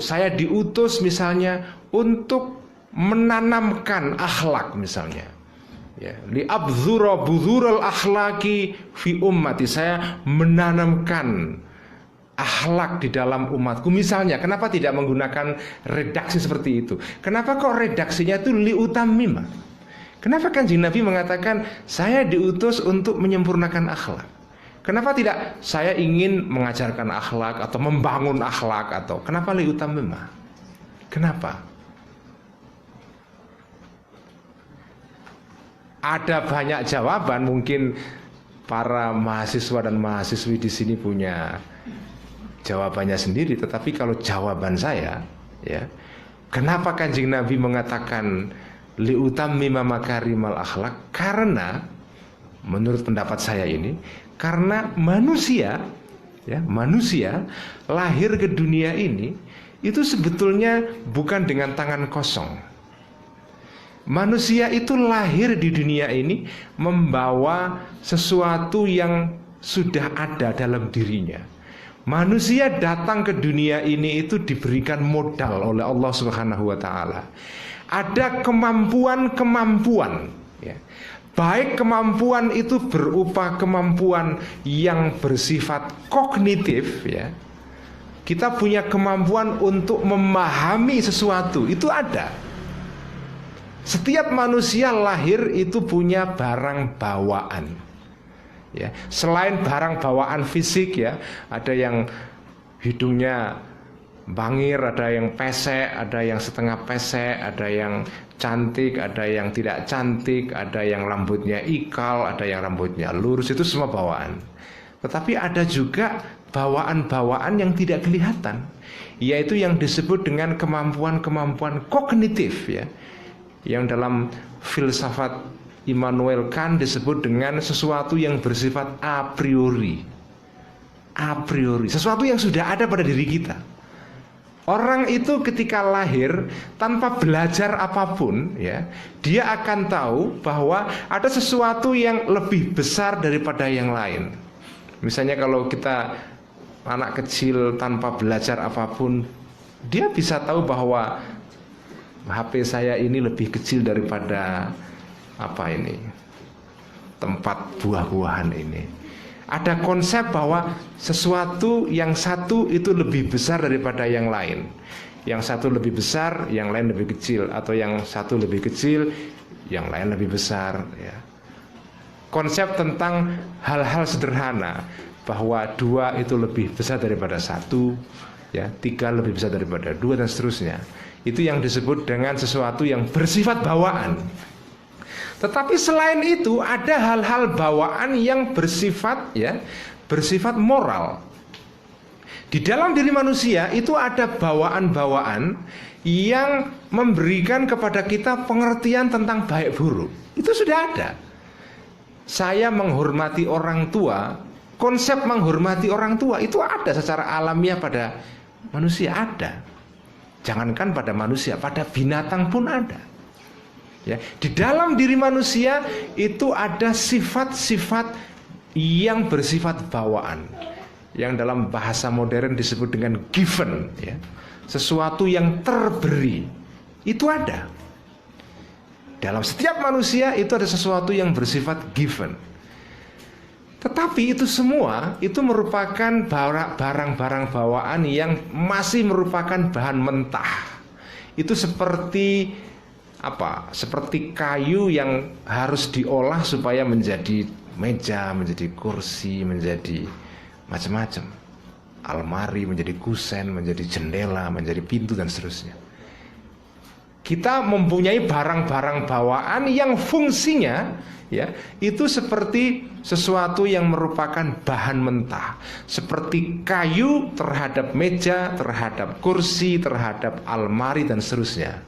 F: saya diutus misalnya untuk menanamkan akhlak misalnya, ya, li abdzura budzural akhlaki fi ummati, saya menanamkan akhlak di dalam umatku misalnya. Kenapa tidak menggunakan redaksi seperti itu? Kenapa kok redaksinya itu liutammima? Kenapa Kanjeng Nabi mengatakan saya diutus untuk menyempurnakan akhlak? Kenapa tidak saya ingin mengajarkan akhlak atau membangun akhlak, atau kenapa liutammima? Kenapa? Ada banyak jawaban, mungkin para mahasiswa dan mahasiswi di sini punya jawabannya sendiri, tetapi kalau jawaban saya, ya, kenapa Kanjeng Nabi mengatakan liutammima makarimal akhlak? Karena menurut pendapat saya ini, karena manusia, ya, manusia lahir ke dunia ini itu sebetulnya bukan dengan tangan kosong. Manusia itu lahir di dunia ini membawa sesuatu yang sudah ada dalam dirinya. Manusia datang ke dunia ini itu diberikan modal oleh Allah Subhanahu wa taala. Ada kemampuan-kemampuan, ya. Baik kemampuan itu berupa kemampuan yang bersifat kognitif, ya. Kita punya kemampuan untuk memahami sesuatu, itu ada. Setiap manusia lahir itu punya barang bawaan, ya. Selain barang bawaan fisik, ya, ada yang hidungnya bangir, ada yang pesek, ada yang setengah pesek, ada yang cantik, ada yang tidak cantik, ada yang rambutnya ikal, ada yang rambutnya lurus, itu semua bawaan. Tetapi ada juga bawaan-bawaan yang tidak kelihatan, yaitu yang disebut dengan kemampuan-kemampuan kognitif, ya, yang dalam filsafat Immanuel Kant disebut dengan sesuatu yang bersifat a priori. A priori, sesuatu yang sudah ada pada diri kita. Orang itu ketika lahir tanpa belajar apapun, ya, dia akan tahu bahwa ada sesuatu yang lebih besar daripada yang lain. Misalnya kalau kita anak kecil tanpa belajar apapun, dia bisa tahu bahwa HP saya ini lebih kecil daripada apa ini, tempat buah-buahan ini. Ada konsep bahwa sesuatu yang satu itu lebih besar daripada yang lain. Yang satu lebih besar, yang lain lebih kecil, atau yang satu lebih kecil, yang lain lebih besar, ya. Konsep tentang hal-hal sederhana, bahwa dua itu lebih besar daripada satu, ya, tiga lebih besar daripada dua, dan seterusnya. Itu yang disebut dengan sesuatu yang bersifat bawaan. Tetapi selain itu ada hal-hal bawaan yang bersifat, ya, bersifat moral. Di dalam diri manusia itu ada bawaan-bawaan yang memberikan kepada kita pengertian tentang baik buruk. Itu sudah ada. Saya menghormati orang tua, konsep menghormati orang tua itu ada secara alamiah pada manusia, ada. Jangankan pada manusia, pada binatang pun ada. Ya, di dalam diri manusia itu ada sifat-sifat yang bersifat bawaan, yang dalam bahasa modern disebut dengan given, ya. Sesuatu yang terberi, itu ada. Dalam setiap manusia itu ada sesuatu yang bersifat given. Tetapi itu semua itu merupakan barang-barang bawaan yang masih merupakan bahan mentah. Itu seperti apa? Seperti kayu yang harus diolah supaya menjadi meja, menjadi kursi, menjadi macam-macam. Almari, menjadi kusen, menjadi jendela, menjadi pintu, dan seterusnya. Kita mempunyai barang-barang bawaan yang fungsinya, ya, itu seperti sesuatu yang merupakan bahan mentah, seperti kayu terhadap meja, terhadap kursi, terhadap almari, dan seterusnya.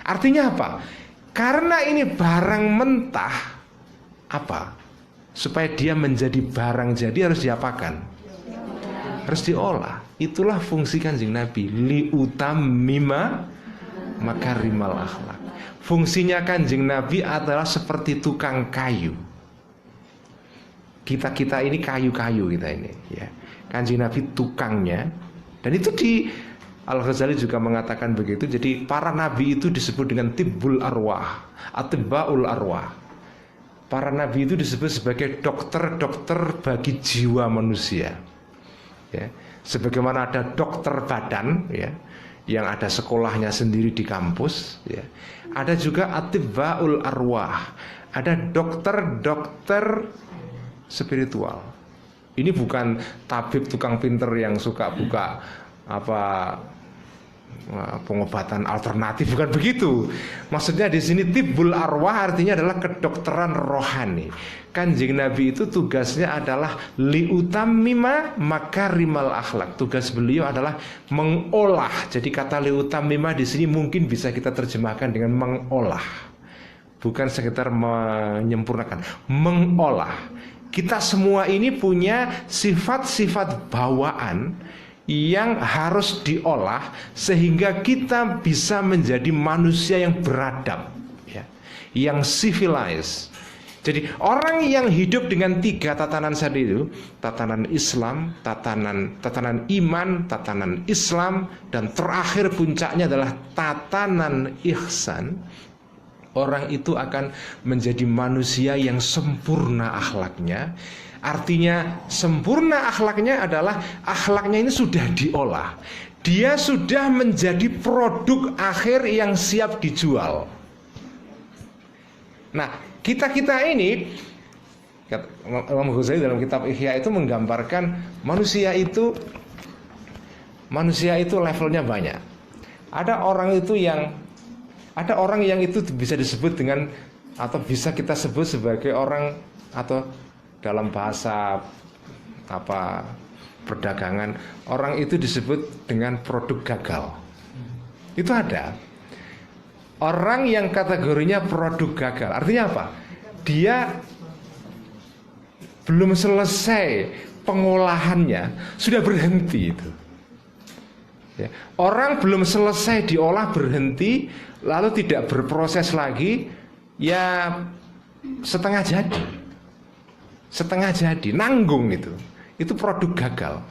F: Artinya apa? Karena ini barang mentah, apa? Supaya dia menjadi barang jadi harus diapakan? Harus diolah. Itulah fungsi Kanjeng Nabi, liutammima makarimal akhlak. Fungsinya Kanjeng Nabi adalah seperti tukang kayu. Kita ini kayu-kayu kita ini, ya. Kanjeng Nabi tukangnya. Dan itu di Al-Ghazali juga mengatakan begitu. Jadi para nabi itu disebut dengan tibbul arwah, atibbaul arwah. Para nabi itu disebut sebagai dokter-dokter bagi jiwa manusia, ya. Sebagaimana ada dokter badan, ya, yang ada sekolahnya sendiri di kampus, ya. Ada juga atibbaul arwah, ada dokter-dokter spiritual. Ini bukan tabib tukang pinter yang suka buka apa pengobatan alternatif, bukan begitu. Maksudnya di sini tibbul arwah artinya adalah kedokteran rohani. Kanjeng Nabi itu tugasnya adalah liutammima makarimal akhlak. Tugas beliau adalah mengolah. Jadi kata liutammima di sini mungkin bisa kita terjemahkan dengan mengolah. Bukan sekedar menyempurnakan, mengolah. Kita semua ini punya sifat-sifat bawaan yang harus diolah sehingga kita bisa menjadi manusia yang beradab, ya, yang civilized. Jadi orang yang hidup dengan 3 tatanan tadi itu, tatanan Islam, tatanan iman, tatanan Islam, dan terakhir puncaknya adalah tatanan ihsan, orang itu akan menjadi manusia yang sempurna akhlaknya. Artinya sempurna akhlaknya adalah akhlaknya ini sudah diolah. Dia sudah menjadi produk akhir yang siap dijual. Nah, kita ini, Imam Ghazali dalam kitab Ihya itu menggambarkan manusia itu levelnya banyak. Ada orang yang itu bisa disebut dengan, atau bisa kita sebut sebagai orang, atau dalam bahasa perdagangan, orang itu disebut dengan produk gagal. Itu ada orang yang kategorinya produk gagal. Artinya apa? Dia belum selesai pengolahannya, sudah berhenti itu. Ya. Orang belum selesai diolah, berhenti, lalu tidak berproses lagi, ya setengah jadi, nanggung itu produk gagal.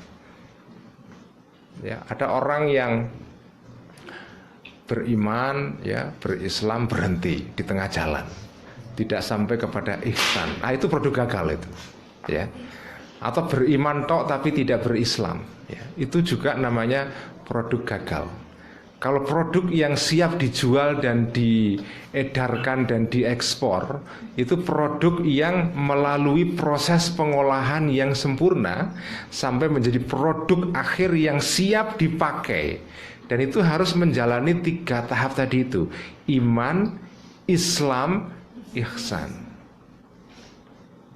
F: Ya, ada orang yang beriman, ya, berislam, berhenti di tengah jalan, tidak sampai kepada ihsan. Nah, itu produk gagal itu, ya. Atau beriman tok tapi tidak berislam, ya. Itu juga namanya produk gagal. Kalau produk yang siap dijual dan diedarkan dan diekspor, itu produk yang melalui proses pengolahan yang sempurna sampai menjadi produk akhir yang siap dipakai. Dan itu harus menjalani 3 tahap tadi itu: iman, Islam, ihsan.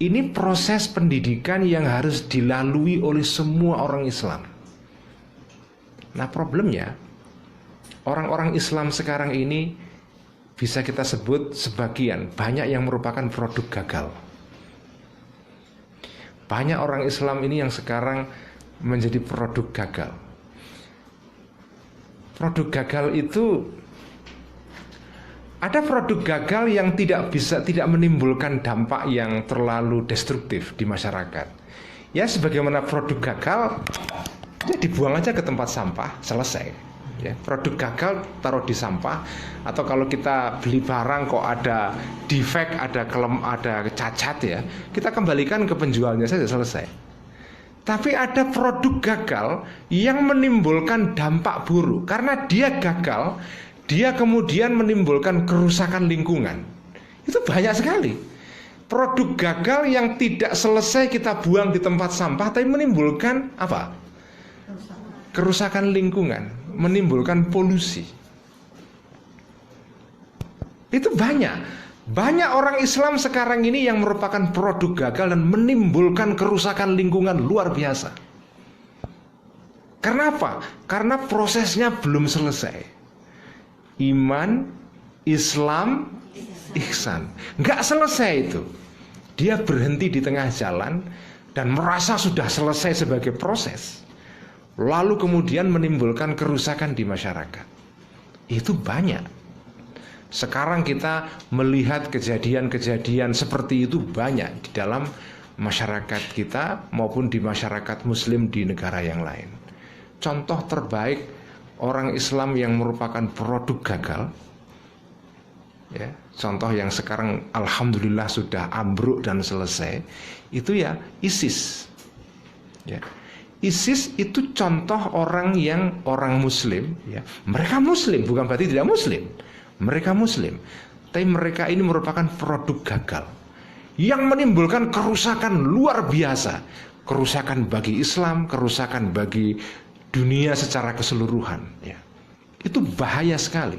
F: Ini proses pendidikan yang harus dilalui oleh semua orang Islam. Nah, problemnya orang-orang Islam sekarang ini bisa kita sebut sebagian, banyak yang merupakan produk gagal. Banyak orang Islam ini yang sekarang menjadi produk gagal. Produk gagal itu, ada produk gagal yang tidak menimbulkan dampak yang terlalu destruktif di masyarakat. Ya, sebagaimana produk gagal, ya dibuang aja ke tempat sampah, selesai. Ya, produk gagal taruh di sampah, atau kalau kita beli barang kok ada defect, ada cacat, ya, kita kembalikan ke penjualnya saja, selesai. Tapi ada produk gagal yang menimbulkan dampak buruk. Karena dia gagal, dia kemudian menimbulkan kerusakan lingkungan. Itu banyak sekali. Produk gagal yang tidak selesai kita buang di tempat sampah, tapi menimbulkan apa? Kerusakan lingkungan, menimbulkan polusi. Itu banyak. Banyak orang Islam sekarang ini yang merupakan produk gagal dan menimbulkan kerusakan lingkungan luar biasa. Karena apa? Karena prosesnya belum selesai. Iman, Islam, ihsan. Nggak selesai itu. Dia berhenti di tengah jalan dan merasa sudah selesai sebagai proses. Lalu kemudian menimbulkan kerusakan di masyarakat. Itu banyak. Sekarang kita melihat kejadian-kejadian seperti itu banyak di dalam masyarakat kita maupun di masyarakat Muslim di negara yang lain. Contoh terbaik orang Islam yang merupakan produk gagal, ya, contoh yang sekarang alhamdulillah sudah ambruk dan selesai, itu ya ISIS. Ya. ISIS itu contoh orang Muslim, ya. Mereka Muslim, bukan berarti tidak Muslim. Mereka Muslim, tapi mereka ini merupakan produk gagal yang menimbulkan kerusakan luar biasa. Kerusakan bagi Islam, kerusakan bagi dunia secara keseluruhan, ya. itu bahaya sekali.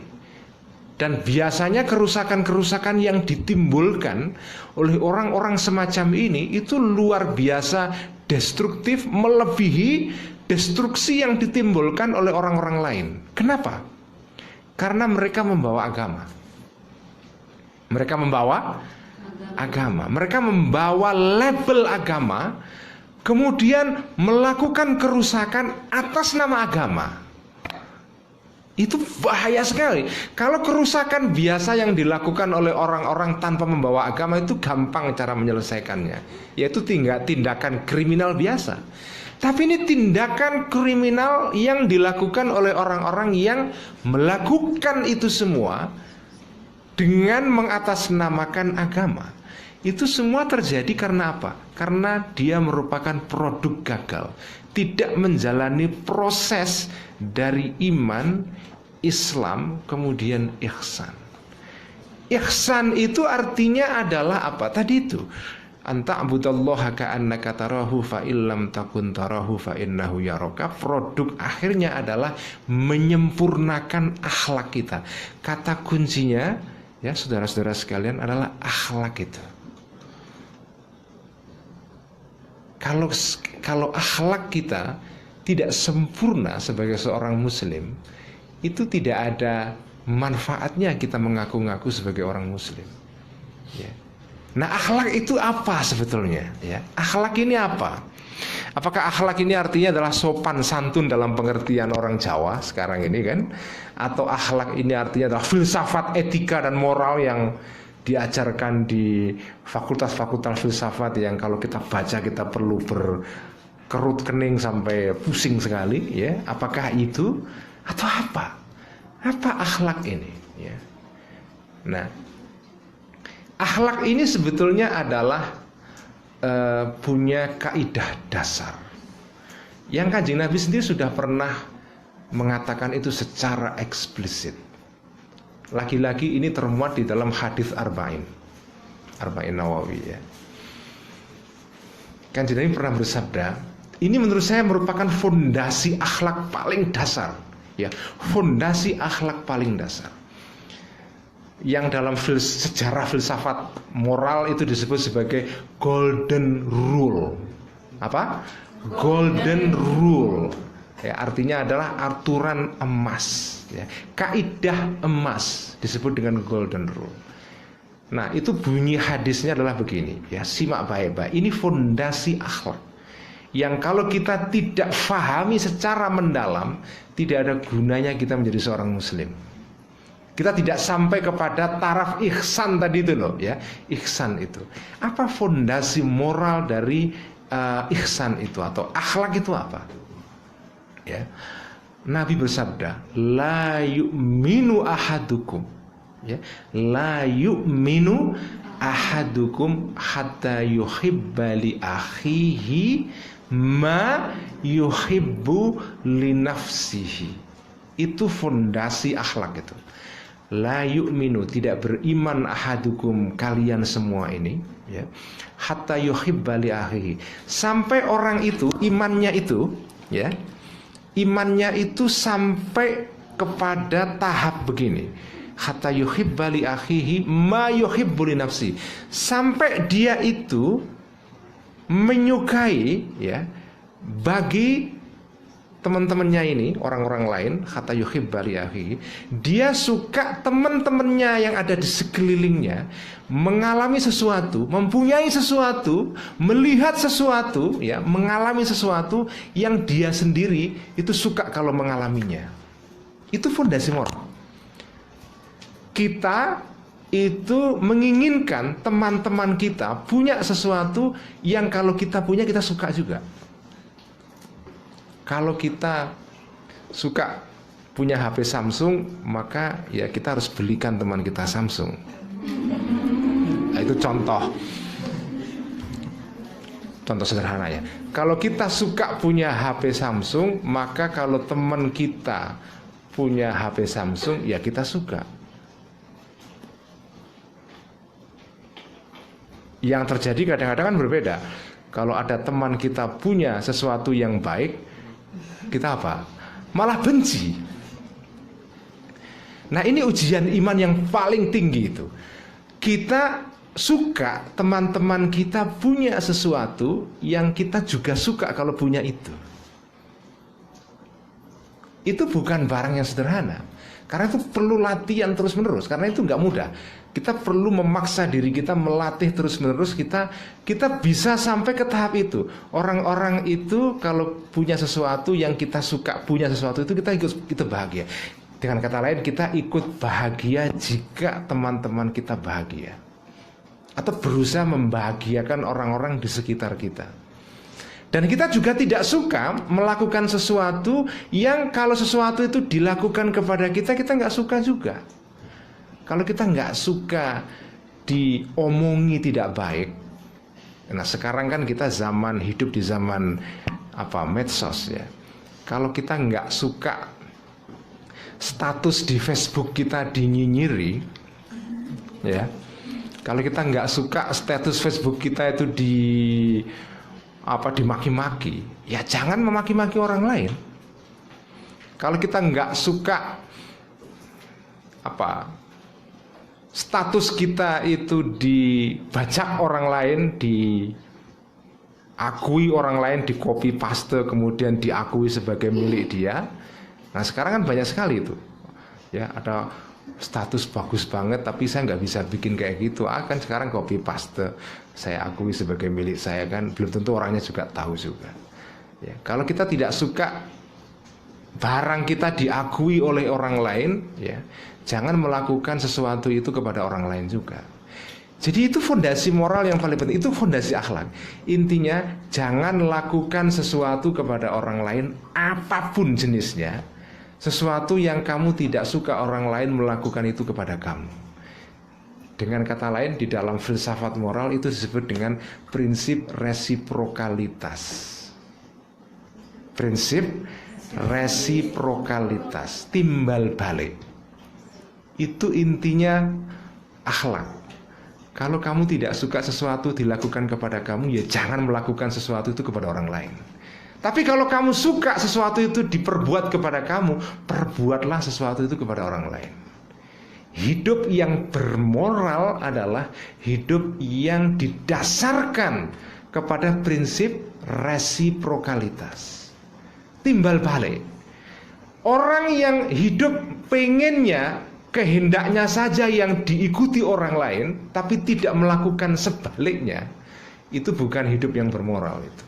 F: Dan biasanya kerusakan-kerusakan yang ditimbulkan oleh orang-orang semacam ini itu luar biasa destruktif, melebihi destruksi yang ditimbulkan oleh orang-orang lain. Kenapa? Karena mereka membawa agama. Mereka membawa agama. Mereka membawa label agama, kemudian melakukan kerusakan atas nama agama. Itu bahaya sekali. Kalau kerusakan biasa yang dilakukan oleh orang-orang tanpa membawa agama itu gampang cara menyelesaikannya, yaitu tindakan kriminal biasa. Tapi ini tindakan kriminal yang dilakukan oleh orang-orang yang melakukan itu semua dengan mengatasnamakan agama. Itu semua terjadi karena apa? Karena dia merupakan produk gagal, tidak menjalani proses dari iman, Islam, kemudian ihsan. Ihsan itu artinya adalah apa? Tadi itu, anta'budallaha ka'annaka tarahu fa illam takun tarahu fa innahu yaraka. Produk akhirnya adalah menyempurnakan akhlak kita. Kata kuncinya, ya saudara-saudara sekalian, adalah akhlak itu. Kalau akhlak kita tidak sempurna sebagai seorang muslim, itu tidak ada manfaatnya kita mengaku-ngaku sebagai orang muslim, ya. Nah, akhlak itu apa sebetulnya, ya? Akhlak ini apa? Apakah akhlak ini artinya adalah sopan santun dalam pengertian orang Jawa sekarang ini kan? Atau akhlak ini artinya adalah filsafat, etika dan moral yang diajarkan di fakultas-fakultas filsafat yang kalau kita baca kita perlu berkerut kening sampai pusing sekali, ya? Apakah itu? Atau apa? Apa akhlak ini? Ya. Nah, akhlak ini sebetulnya adalah punya kaidah dasar yang Kanjeng Nabi sendiri sudah pernah mengatakan itu secara eksplisit. Lagi-lagi ini termuat di dalam hadis Arba'in Nawawi, ya. Kanjeng Nabi pernah bersabda, ini menurut saya merupakan fondasi akhlak paling dasar, ya, fondasi akhlak paling dasar yang dalam sejarah filsafat moral itu disebut sebagai golden rule. Apa? Golden rule, ya, artinya adalah aturan emas, ya. Kaidah emas disebut dengan golden rule. Nah, itu bunyi hadisnya adalah begini, ya, simak baik-baik. Ini fondasi akhlak yang kalau kita tidak fahami secara mendalam, tidak ada gunanya kita menjadi seorang muslim. Kita tidak sampai kepada taraf ihsan tadi itu loh, ya. Ihsan itu apa? Fondasi moral dari ihsan itu atau akhlak itu apa? Ya. Nabi bersabda, la yu'minu ahadukum, ya, la yu'minu ahadukum hatta yuhibba li akhihi ma yuhibbu li nafsihi. Itu fondasi akhlak itu. La yu'minu, tidak beriman ahadukum, kalian semua ini, ya, hatta yuhibba li akhihi, sampai orang itu imannya itu, ya, imannya itu sampai kepada tahap begini, hatta yuhibba li akhihi ma yuhibbu li nafsi, sampai dia itu menyukai, ya, bagi teman-temannya ini, orang-orang lain, hatta yuhibba li akhihi, dia suka teman-temannya yang ada di sekelilingnya mengalami sesuatu, mempunyai sesuatu, melihat sesuatu, ya, mengalami sesuatu yang dia sendiri itu suka kalau mengalaminya. Itu fondasi moral. Kita itu menginginkan teman-teman kita punya sesuatu yang kalau kita punya kita suka juga. Kalau kita suka punya HP Samsung, maka ya kita harus belikan teman kita Samsung. Nah, itu contoh sederhana, ya. Kalau kita suka punya HP Samsung, maka kalau teman kita punya HP Samsung, ya kita suka. Yang terjadi kadang-kadang kan berbeda. Kalau ada teman kita punya sesuatu yang baik, kita apa? Malah benci. Nah, ini ujian iman yang paling tinggi itu. Kita suka teman-teman kita punya sesuatu yang kita juga suka kalau punya itu. Itu bukan barang yang sederhana. Karena itu perlu latihan terus-menerus. Karena itu nggak mudah. Kita perlu memaksa diri kita melatih terus-menerus. Kita bisa sampai ke tahap itu. Orang-orang itu kalau punya sesuatu yang kita suka, punya sesuatu itu kita bahagia. Dengan kata lain, kita ikut bahagia jika teman-teman kita bahagia. Atau berusaha membahagiakan orang-orang di sekitar kita. Dan kita juga tidak suka melakukan sesuatu yang kalau sesuatu itu dilakukan kepada kita nggak suka juga. Kalau kita nggak suka diomongi tidak baik. Nah, sekarang kan kita hidup di zaman medsos ya. Kalau kita nggak suka status di Facebook kita dinyinyiri, ya. Kalau kita nggak suka status Facebook kita itu dimaki-maki, ya jangan memaki-maki orang lain. Kalau kita nggak suka status kita itu dibajak orang lain, diakui orang lain, di copy paste kemudian diakui sebagai milik dia. Nah, sekarang kan banyak sekali itu. Ya, ada status bagus banget tapi saya nggak bisa bikin kayak gitu. Kan sekarang copy paste, saya akui sebagai milik saya, kan belum tentu orangnya juga tahu juga. Ya, kalau kita tidak suka barang kita diakui oleh orang lain, ya jangan melakukan sesuatu itu kepada orang lain juga. Jadi itu fondasi moral yang paling penting, itu fondasi akhlak. Intinya jangan lakukan sesuatu kepada orang lain apapun jenisnya, sesuatu yang kamu tidak suka orang lain melakukan itu kepada kamu. Dengan kata lain, di dalam filsafat moral itu disebut dengan prinsip resiprokalitas. Prinsip resiprokalitas, timbal balik. Itu intinya akhlak. Kalau kamu tidak suka sesuatu dilakukan kepada kamu, ya jangan melakukan sesuatu itu kepada orang lain. Tapi kalau kamu suka sesuatu itu diperbuat kepada kamu, perbuatlah sesuatu itu kepada orang lain. Hidup yang bermoral adalah hidup yang didasarkan kepada prinsip resiprokalitas, timbal balik. Orang yang hidup pengennya, kehendaknya saja yang diikuti orang lain, tapi tidak melakukan sebaliknya, itu bukan hidup yang bermoral itu.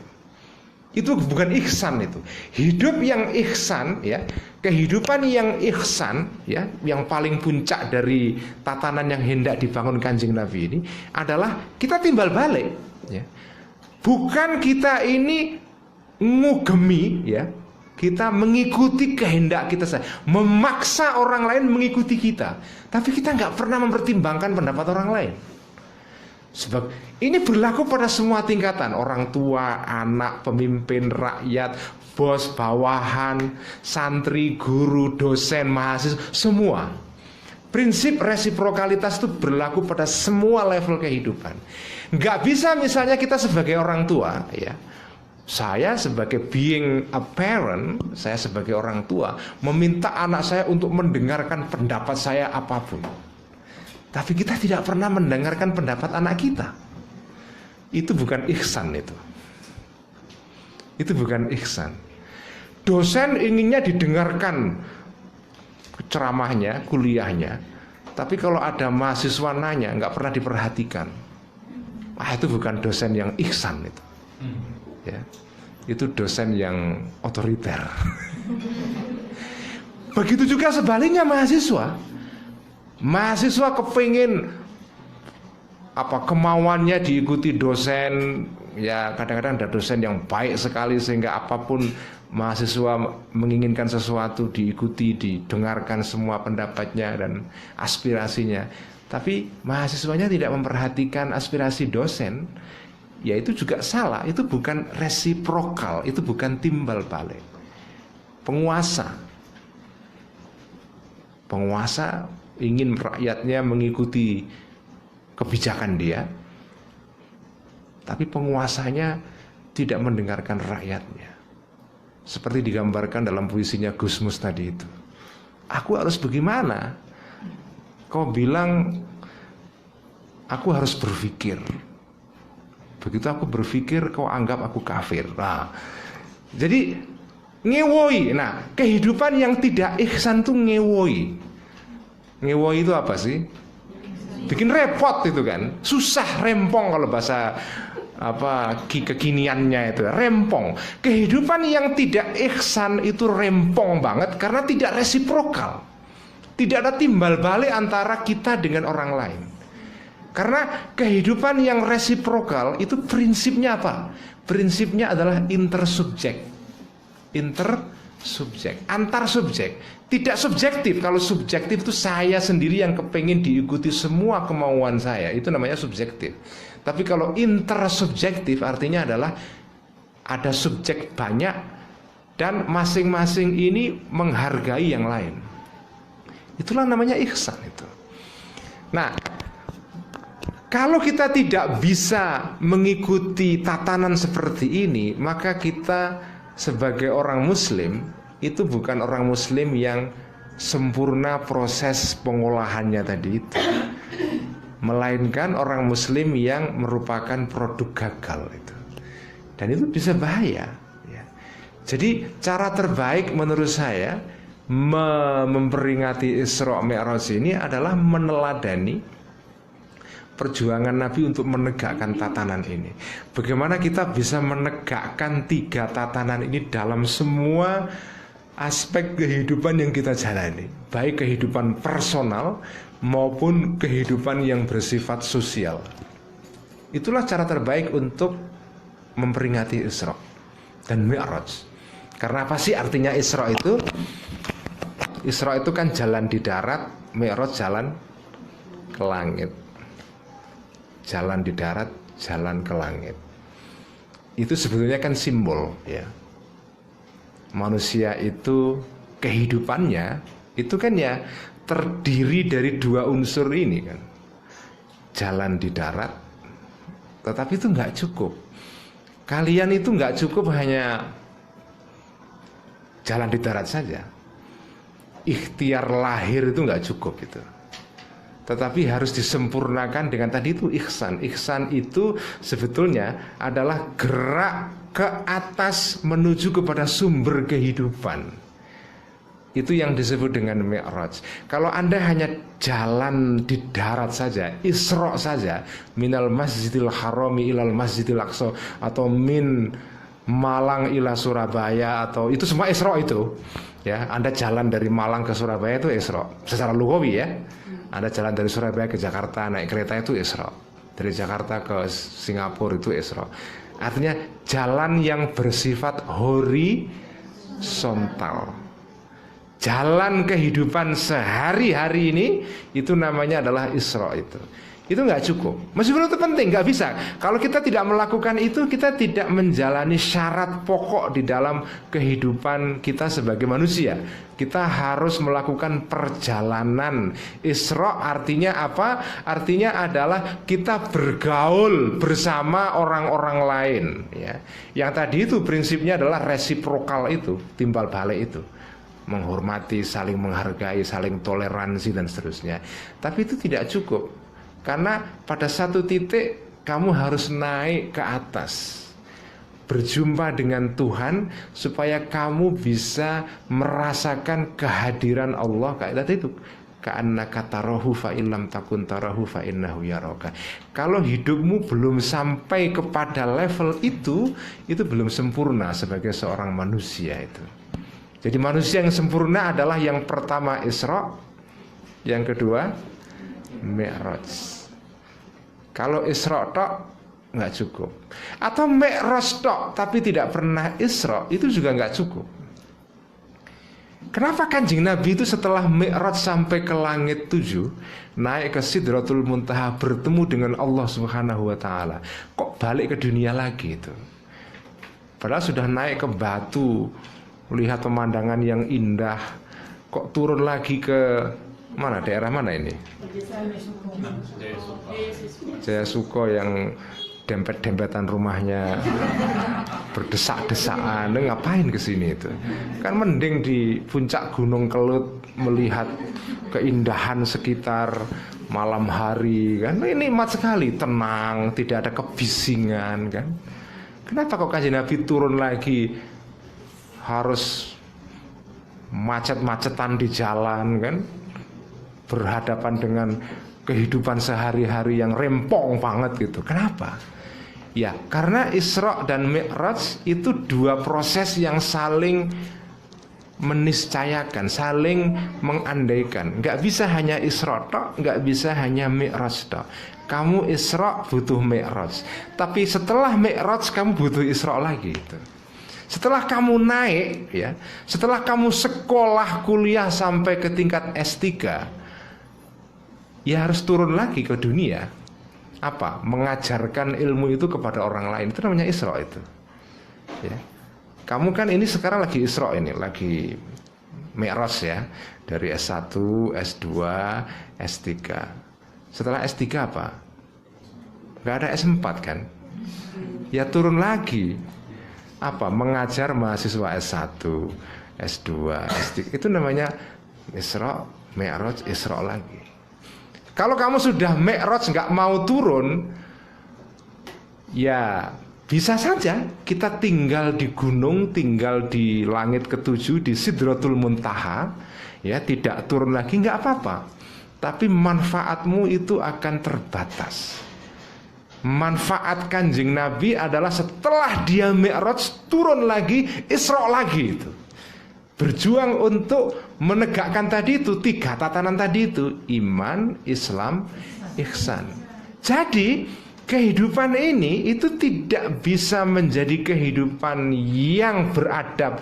F: Itu bukan ihsan itu. Hidup yang ihsan, ya, kehidupan yang ihsan, ya, yang paling puncak dari tatanan yang hendak dibangun Kanjeng Nabi ini adalah kita timbal balik, ya. Bukan kita ini ngugemi, ya, kita mengikuti kehendak kita saja, memaksa orang lain mengikuti kita, tapi kita nggak pernah mempertimbangkan pendapat orang lain. Sebab ini berlaku pada semua tingkatan, orang tua, anak, pemimpin, rakyat, bos, bawahan, santri, guru, dosen, mahasiswa, semua. Prinsip resiprokalitas itu berlaku pada semua level kehidupan. Nggak bisa misalnya kita sebagai orang tua, ya, saya sebagai being a parent, saya sebagai orang tua meminta anak saya untuk mendengarkan pendapat saya apapun. Tapi kita tidak pernah mendengarkan pendapat anak kita. Itu bukan ihsan itu. Itu bukan ihsan. Dosen inginnya didengarkan ceramahnya, kuliahnya, tapi kalau ada mahasiswa nanya nggak pernah diperhatikan. Itu bukan dosen yang ihsan itu. Ya. Itu dosen yang otoriter. Begitu juga sebaliknya mahasiswa. Mahasiswa kepingin kemauannya diikuti dosen, ya kadang-kadang ada dosen yang baik sekali sehingga apapun mahasiswa menginginkan sesuatu diikuti, didengarkan semua pendapatnya dan aspirasinya. Tapi mahasiswanya tidak memperhatikan aspirasi dosen, ya itu juga salah. Itu bukan resiprokal, itu bukan timbal balik. Penguasa ingin rakyatnya mengikuti kebijakan dia, tapi penguasanya tidak mendengarkan rakyatnya. Seperti digambarkan dalam puisinya Gusmus tadi itu. Aku harus bagaimana? kau bilang aku harus berpikir. Begitu aku berpikir, kau anggap aku kafir. Nah, jadi ngewoi. Nah, kehidupan yang tidak ihsan tuh ngewoi. Ngewoi itu apa sih? Bikin repot itu kan. Susah, rempong kalau bahasa kekiniannya itu, rempong. Kehidupan yang tidak ihsan itu rempong banget karena tidak resiprokal. Tidak ada timbal balik antara kita dengan orang lain. Karena kehidupan yang resiprokal itu prinsipnya apa? Prinsipnya adalah intersubjek. Intersubjek, antar subjek. Tidak subjektif. Kalau subjektif itu saya sendiri yang kepengen diikuti semua kemauan saya, itu namanya subjektif. Tapi kalau intersubjektif artinya adalah ada subjek banyak dan masing-masing ini menghargai yang lain. Itulah namanya ihsan itu. Nah, kalau kita tidak bisa mengikuti tatanan seperti ini, maka kita sebagai orang muslim itu bukan orang muslim yang sempurna proses pengolahannya tadi itu, melainkan orang muslim yang merupakan produk gagal itu. Dan itu bisa bahaya ya. Jadi cara terbaik menurut saya memperingati Isra Mi'raj ini adalah meneladani perjuangan Nabi untuk menegakkan tatanan ini. Bagaimana kita bisa menegakkan 3 tatanan ini dalam semua aspek kehidupan yang kita jalani, baik kehidupan personal maupun kehidupan yang bersifat sosial. Itulah cara terbaik untuk memperingati Isra dan Mi'raj. Karena apa sih artinya Isra itu? Isra itu kan jalan di darat, Mi'raj jalan ke langit. Jalan di darat, jalan ke langit. Itu sebetulnya kan simbol ya. Manusia itu kehidupannya itu kan ya terdiri dari 2 unsur ini kan. Jalan di darat, tetapi itu nggak cukup. Kalian itu nggak cukup hanya jalan di darat saja. Ikhtiar lahir itu nggak cukup itu, tetapi harus disempurnakan dengan tadi itu ihsan. Ihsan itu sebetulnya adalah gerak ke atas menuju kepada sumber kehidupan. Itu yang disebut dengan Mi'raj. Kalau Anda hanya jalan di darat saja, Isra saja, minal masjidil harami ilal masjidil aqsa, atau min Malang ila Surabaya, atau itu semua Isra itu ya. Anda jalan dari Malang ke Surabaya itu Isra secara lugawi ya. Anda jalan dari Surabaya ke Jakarta naik kereta itu Isra. Dari Jakarta ke Singapura itu Isra. Artinya jalan yang bersifat horizontal. Jalan kehidupan sehari-hari ini itu namanya adalah Isra itu. Itu nggak cukup. Meskipun itu penting, nggak bisa. Kalau kita tidak melakukan itu, kita tidak menjalani syarat pokok di dalam kehidupan kita sebagai manusia. Kita harus melakukan perjalanan. Isra artinya apa? Artinya adalah kita bergaul bersama orang-orang lain. Ya. Yang tadi itu prinsipnya adalah resiprokal itu, timbal balik itu. Menghormati, saling menghargai, saling toleransi dan seterusnya. Tapi itu tidak cukup. Karena pada satu titik kamu harus naik ke atas, berjumpa dengan Tuhan, supaya kamu bisa merasakan kehadiran Allah. Kayak tadi itu, ka'annaka tarahu fa illam takun tarahu fa innahu yaraka. Kalau hidupmu belum sampai kepada level itu belum sempurna sebagai seorang manusia itu. Jadi manusia yang sempurna adalah yang pertama Isra, yang kedua Mi'raj. Kalau Isra tok nggak cukup, atau Mi'raj tok tapi tidak pernah Isra, itu juga nggak cukup. Kenapa Kanjeng Nabi itu setelah Mi'raj sampai ke langit 7, naik ke Sidratul Muntaha, bertemu dengan Allah Subhanahu wa Ta'ala, kok balik ke dunia lagi itu? Padahal sudah naik ke batu, melihat pemandangan yang indah, kok turun lagi ke mana, daerah mana ini? Jaya Suko yang dempet-dempetan rumahnya berdesak-desakan, ngapain kesini itu? Kan mending di puncak Gunung Kelut melihat keindahan sekitar malam hari, kan ini nikmat sekali, tenang, tidak ada kebisingan, kan? Kenapa kok Kanjeng Nabi turun lagi harus macet-macetan di jalan, kan? Berhadapan dengan kehidupan sehari-hari yang rempong banget gitu. Kenapa? Ya, karena Isra dan Mi'raj itu dua proses yang saling meniscayakan, saling mengandaikan. Nggak bisa hanya Isra tok, nggak bisa hanya Mi'raj tok. Kamu Isra butuh Mi'raj, tapi setelah Mi'raj kamu butuh Isra lagi gitu. Setelah kamu naik ya, setelah kamu sekolah kuliah sampai ke tingkat S3, ya harus turun lagi ke dunia. Apa? Mengajarkan ilmu itu kepada orang lain. Itu namanya Isra itu. Ya. Kamu kan ini sekarang lagi Isra ini, lagi Mi'raj ya. Dari S1, S2, S3. Setelah S3 apa? Gak ada S4 kan? Ya turun lagi. Apa? Mengajar mahasiswa S1, S2, S3. Itu namanya Isra, Mi'raj, Isra lagi. Kalau kamu sudah Mi'raj nggak mau turun, ya bisa saja kita tinggal di gunung, tinggal di langit ketujuh, di Sidratul Muntaha, ya tidak turun lagi nggak apa-apa. Tapi manfaatmu itu akan terbatas. Manfaat Kanjeng Nabi adalah setelah dia Mi'raj turun lagi, Isra lagi itu. Berjuang untuk menegakkan tadi itu, 3 tatanan tadi itu, iman, Islam, ihsan. Jadi kehidupan ini itu tidak bisa menjadi kehidupan yang beradab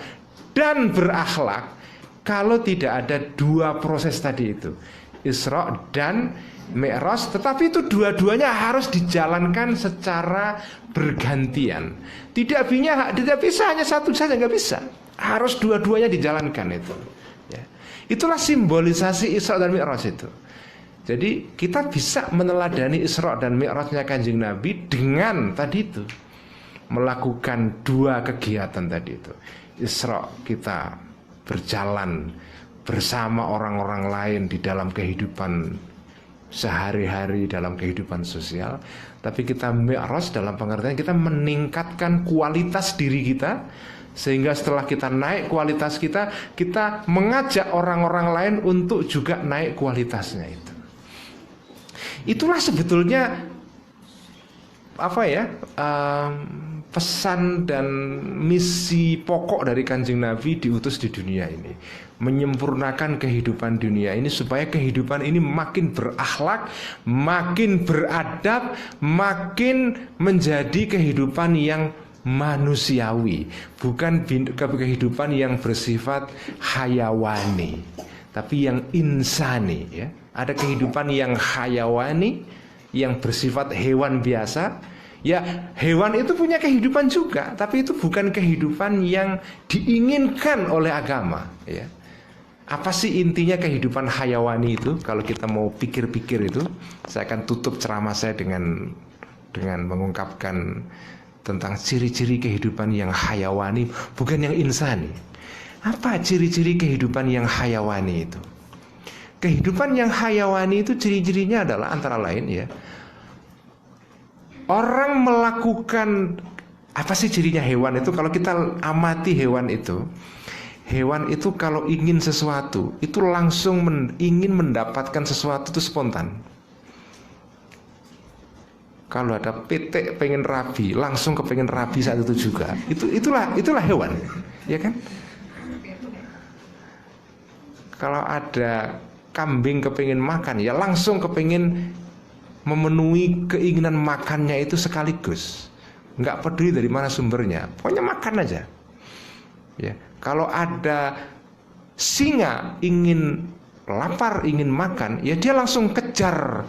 F: dan berakhlak kalau tidak ada 2 proses tadi itu, Isra dan Mi'raj. Tetapi itu dua-duanya harus dijalankan secara bergantian. Tidak bisa hanya satu saja, nggak bisa. Harus dua-duanya dijalankan itu. Ya. Itulah simbolisasi Isra dan Mi'raj itu. Jadi kita bisa meneladani Isra dan Mi'rajnya Kanjeng Nabi dengan tadi itu, melakukan 2 kegiatan tadi itu. Isra kita berjalan bersama orang-orang lain di dalam kehidupan sehari-hari, dalam kehidupan sosial. Tapi kita Mi'raj dalam pengertian kita meningkatkan kualitas diri kita, sehingga setelah kita naik kualitas kita, kita mengajak orang-orang lain untuk juga naik kualitasnya itu. Itulah sebetulnya pesan dan misi pokok dari Kanjeng Nabi diutus di dunia ini, menyempurnakan kehidupan dunia ini supaya kehidupan ini makin berakhlak, makin beradab, makin menjadi kehidupan yang manusiawi, bukan kehidupan yang bersifat hayawani, tapi yang insani ya. Ada kehidupan yang hayawani, yang bersifat hewan biasa. Ya, hewan itu punya kehidupan juga, tapi itu bukan kehidupan yang diinginkan oleh agama ya. Apa sih intinya kehidupan hayawani itu? Kalau kita mau pikir-pikir itu, saya akan tutup ceramah saya dengan mengungkapkan tentang ciri-ciri kehidupan yang hayawani, bukan yang insani. Apa ciri-ciri kehidupan yang hayawani itu? Kehidupan yang hayawani itu ciri-cirinya adalah antara lain ya, orang melakukan, apa sih cirinya hewan itu? Kalau kita amati hewan itu kalau ingin sesuatu itu langsung ingin mendapatkan sesuatu itu spontan. Kalau ada pitik pengen rabi, langsung kepengen rabi saat itu juga. Itulah hewan, ya kan? Kalau ada kambing kepengen makan, ya langsung kepengen memenuhi keinginan makannya itu sekaligus, nggak peduli dari mana sumbernya, pokoknya makan aja. Ya, kalau ada singa ingin lapar, ingin makan, ya dia langsung kejar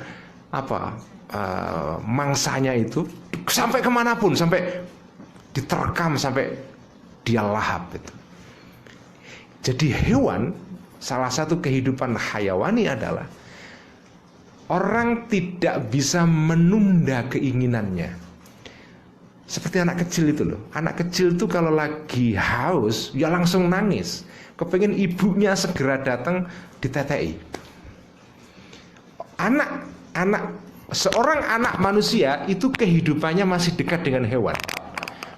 F: mangsanya itu sampai kemanapun, sampai diterkam, sampai dia lahap itu. Jadi hewan, salah satu kehidupan hayawani adalah orang tidak bisa menunda keinginannya. Seperti anak kecil itu loh. Anak kecil itu kalau lagi haus, ya langsung nangis. Kepengen ibunya segera datang ditetei. Seorang anak manusia itu kehidupannya masih dekat dengan hewan,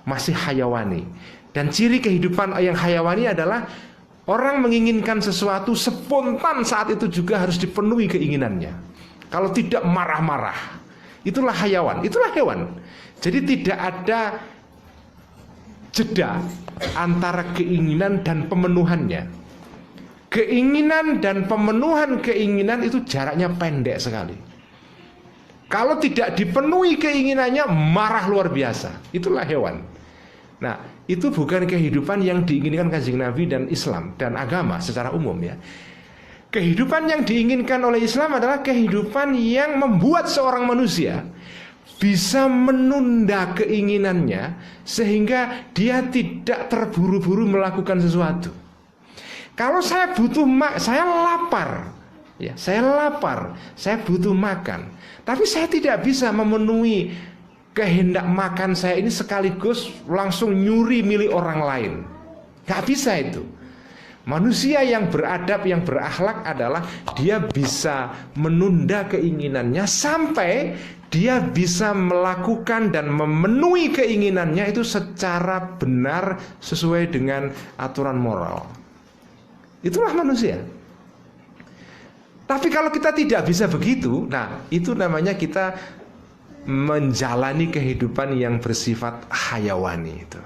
F: masih hayawani. Dan ciri kehidupan yang hayawani adalah orang menginginkan sesuatu spontan saat itu juga harus dipenuhi keinginannya. Kalau tidak marah-marah. Itulah hayawan, itulah hewan. Jadi tidak ada jeda antara keinginan dan pemenuhannya. Keinginan dan pemenuhan keinginan itu jaraknya pendek sekali. Kalau tidak dipenuhi keinginannya, marah luar biasa. Itulah hewan. Nah, itu bukan kehidupan yang diinginkan Kanjeng Nabi dan Islam dan agama secara umum ya. Kehidupan yang diinginkan oleh Islam adalah kehidupan yang membuat seorang manusia bisa menunda keinginannya sehingga dia tidak terburu-buru melakukan sesuatu. Kalau saya butuh saya lapar, ya, saya butuh makan, tapi saya tidak bisa memenuhi kehendak makan saya ini sekaligus langsung nyuri milik orang lain. Gak bisa itu. Manusia yang beradab, yang berakhlak adalah dia bisa menunda keinginannya sampai dia bisa melakukan dan memenuhi keinginannya itu secara benar sesuai dengan aturan moral. Itulah manusia. Tapi kalau kita tidak bisa begitu, nah itu namanya kita menjalani kehidupan yang bersifat hayawani itu.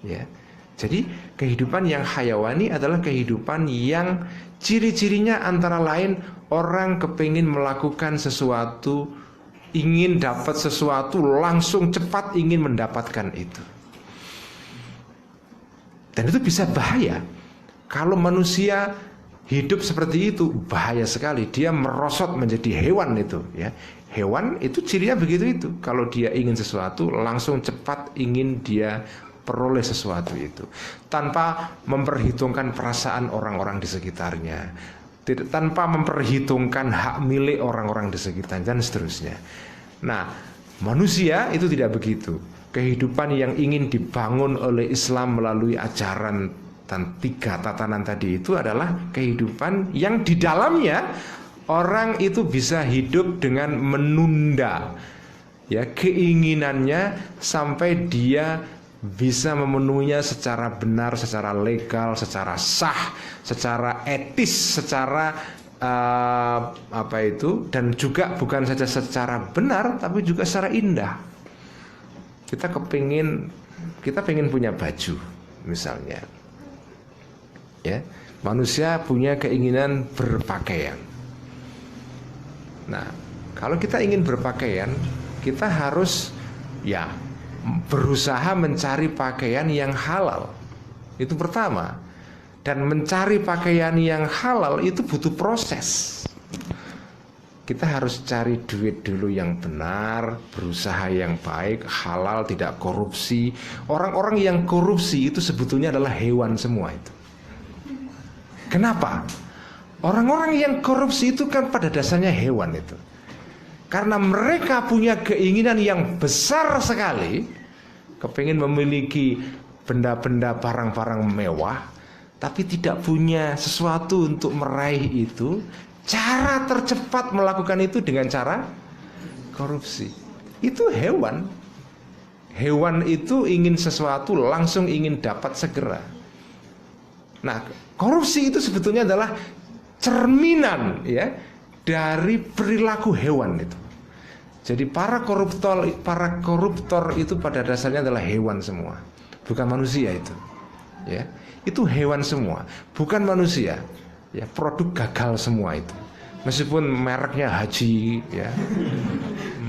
F: Ya. Jadi kehidupan yang hayawani adalah kehidupan yang ciri-cirinya antara lain orang kepingin melakukan sesuatu, ingin dapat sesuatu, langsung cepat ingin mendapatkan itu. Dan itu bisa bahaya. Kalau manusia hidup seperti itu, bahaya sekali. Dia merosot menjadi hewan itu ya. Hewan itu cirinya begitu itu. Kalau dia ingin sesuatu, langsung cepat ingin dia peroleh sesuatu itu tanpa memperhitungkan perasaan orang-orang di sekitarnya, tanpa memperhitungkan hak milik orang-orang di sekitarnya dan seterusnya. Nah, manusia itu tidak begitu. Kehidupan yang ingin dibangun oleh Islam melalui ajaran dan 3 tatanan tadi itu adalah kehidupan yang di dalamnya orang itu bisa hidup dengan menunda ya keinginannya sampai dia bisa memenuhinya secara benar, secara legal, secara sah, secara etis, secara dan juga bukan saja secara benar, tapi juga secara indah. Kita pengen punya baju, misalnya, ya, manusia punya keinginan berpakaian. Nah, kalau kita ingin berpakaian, kita harus berusaha mencari pakaian yang halal. Itu pertama. Dan mencari pakaian yang halal itu butuh proses. Kita harus cari duit dulu yang benar, berusaha yang baik, halal, tidak korupsi. Orang-orang yang korupsi itu sebetulnya adalah hewan semua itu. Kenapa? Orang-orang yang korupsi itu kan pada dasarnya hewan itu. Karena mereka punya keinginan yang besar sekali, kepingin memiliki benda-benda barang-barang mewah, tapi tidak punya sesuatu untuk meraih itu. Cara tercepat melakukan itu dengan cara korupsi. Itu hewan. Hewan itu ingin sesuatu langsung ingin dapat segera. Nah, korupsi itu sebetulnya adalah cerminan ya dari perilaku hewan itu. Jadi para koruptor itu pada dasarnya adalah hewan semua, bukan manusia itu. Ya, itu hewan semua, bukan manusia. Ya, produk gagal semua itu. Meskipun mereknya Haji, ya,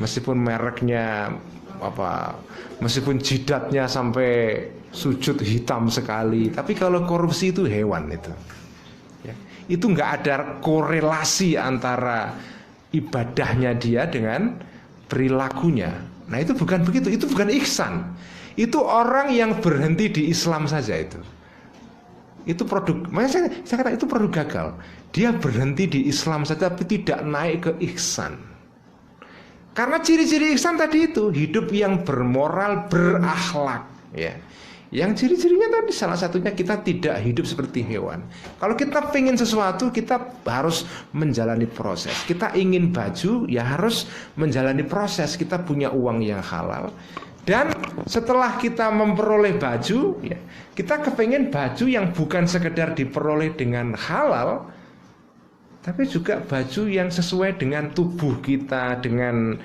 F: meskipun mereknya meskipun jidatnya sampai sujud hitam sekali, tapi kalau korupsi itu hewan itu. Ya, itu nggak ada korelasi antara ibadahnya dia dengan perilakunya. Nah, itu bukan begitu, itu bukan ihsan. Itu orang yang berhenti di Islam saja itu. Itu produk, makanya saya kata itu produk gagal. Dia berhenti di Islam saja tapi tidak naik ke ihsan. Karena ciri-ciri ihsan tadi itu hidup yang bermoral, berakhlak, ya. Yang ciri-cirinya tadi salah satunya kita tidak hidup seperti hewan. Kalau kita pengen sesuatu, kita harus menjalani proses. Kita ingin baju, ya harus menjalani proses. Kita punya uang yang halal. Dan setelah kita memperoleh baju, ya, kita kepengen baju yang bukan sekedar diperoleh dengan halal, tapi juga baju yang sesuai dengan tubuh kita, dengan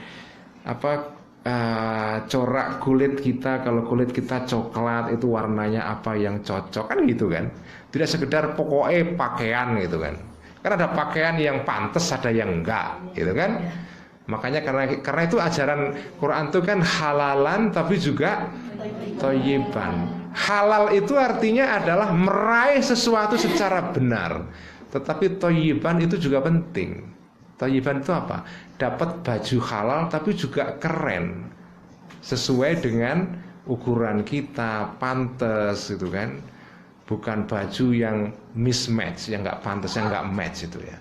F: corak kulit kita. Kalau kulit kita coklat, itu warnanya apa yang cocok, kan gitu kan. Tidak sekedar pokoknya pakaian gitu kan. Kan ada pakaian yang pantas, ada yang enggak gitu kan. Makanya karena itu ajaran Quran itu kan halalan tapi juga thayyiban. Halal itu artinya adalah meraih sesuatu secara benar. Tetapi thayyiban itu juga penting. Thayyiban itu apa? Dapat baju halal tapi juga keren, sesuai dengan ukuran kita, pantas gitu kan. Bukan baju yang mismatch, yang nggak pantas, yang nggak match itu ya.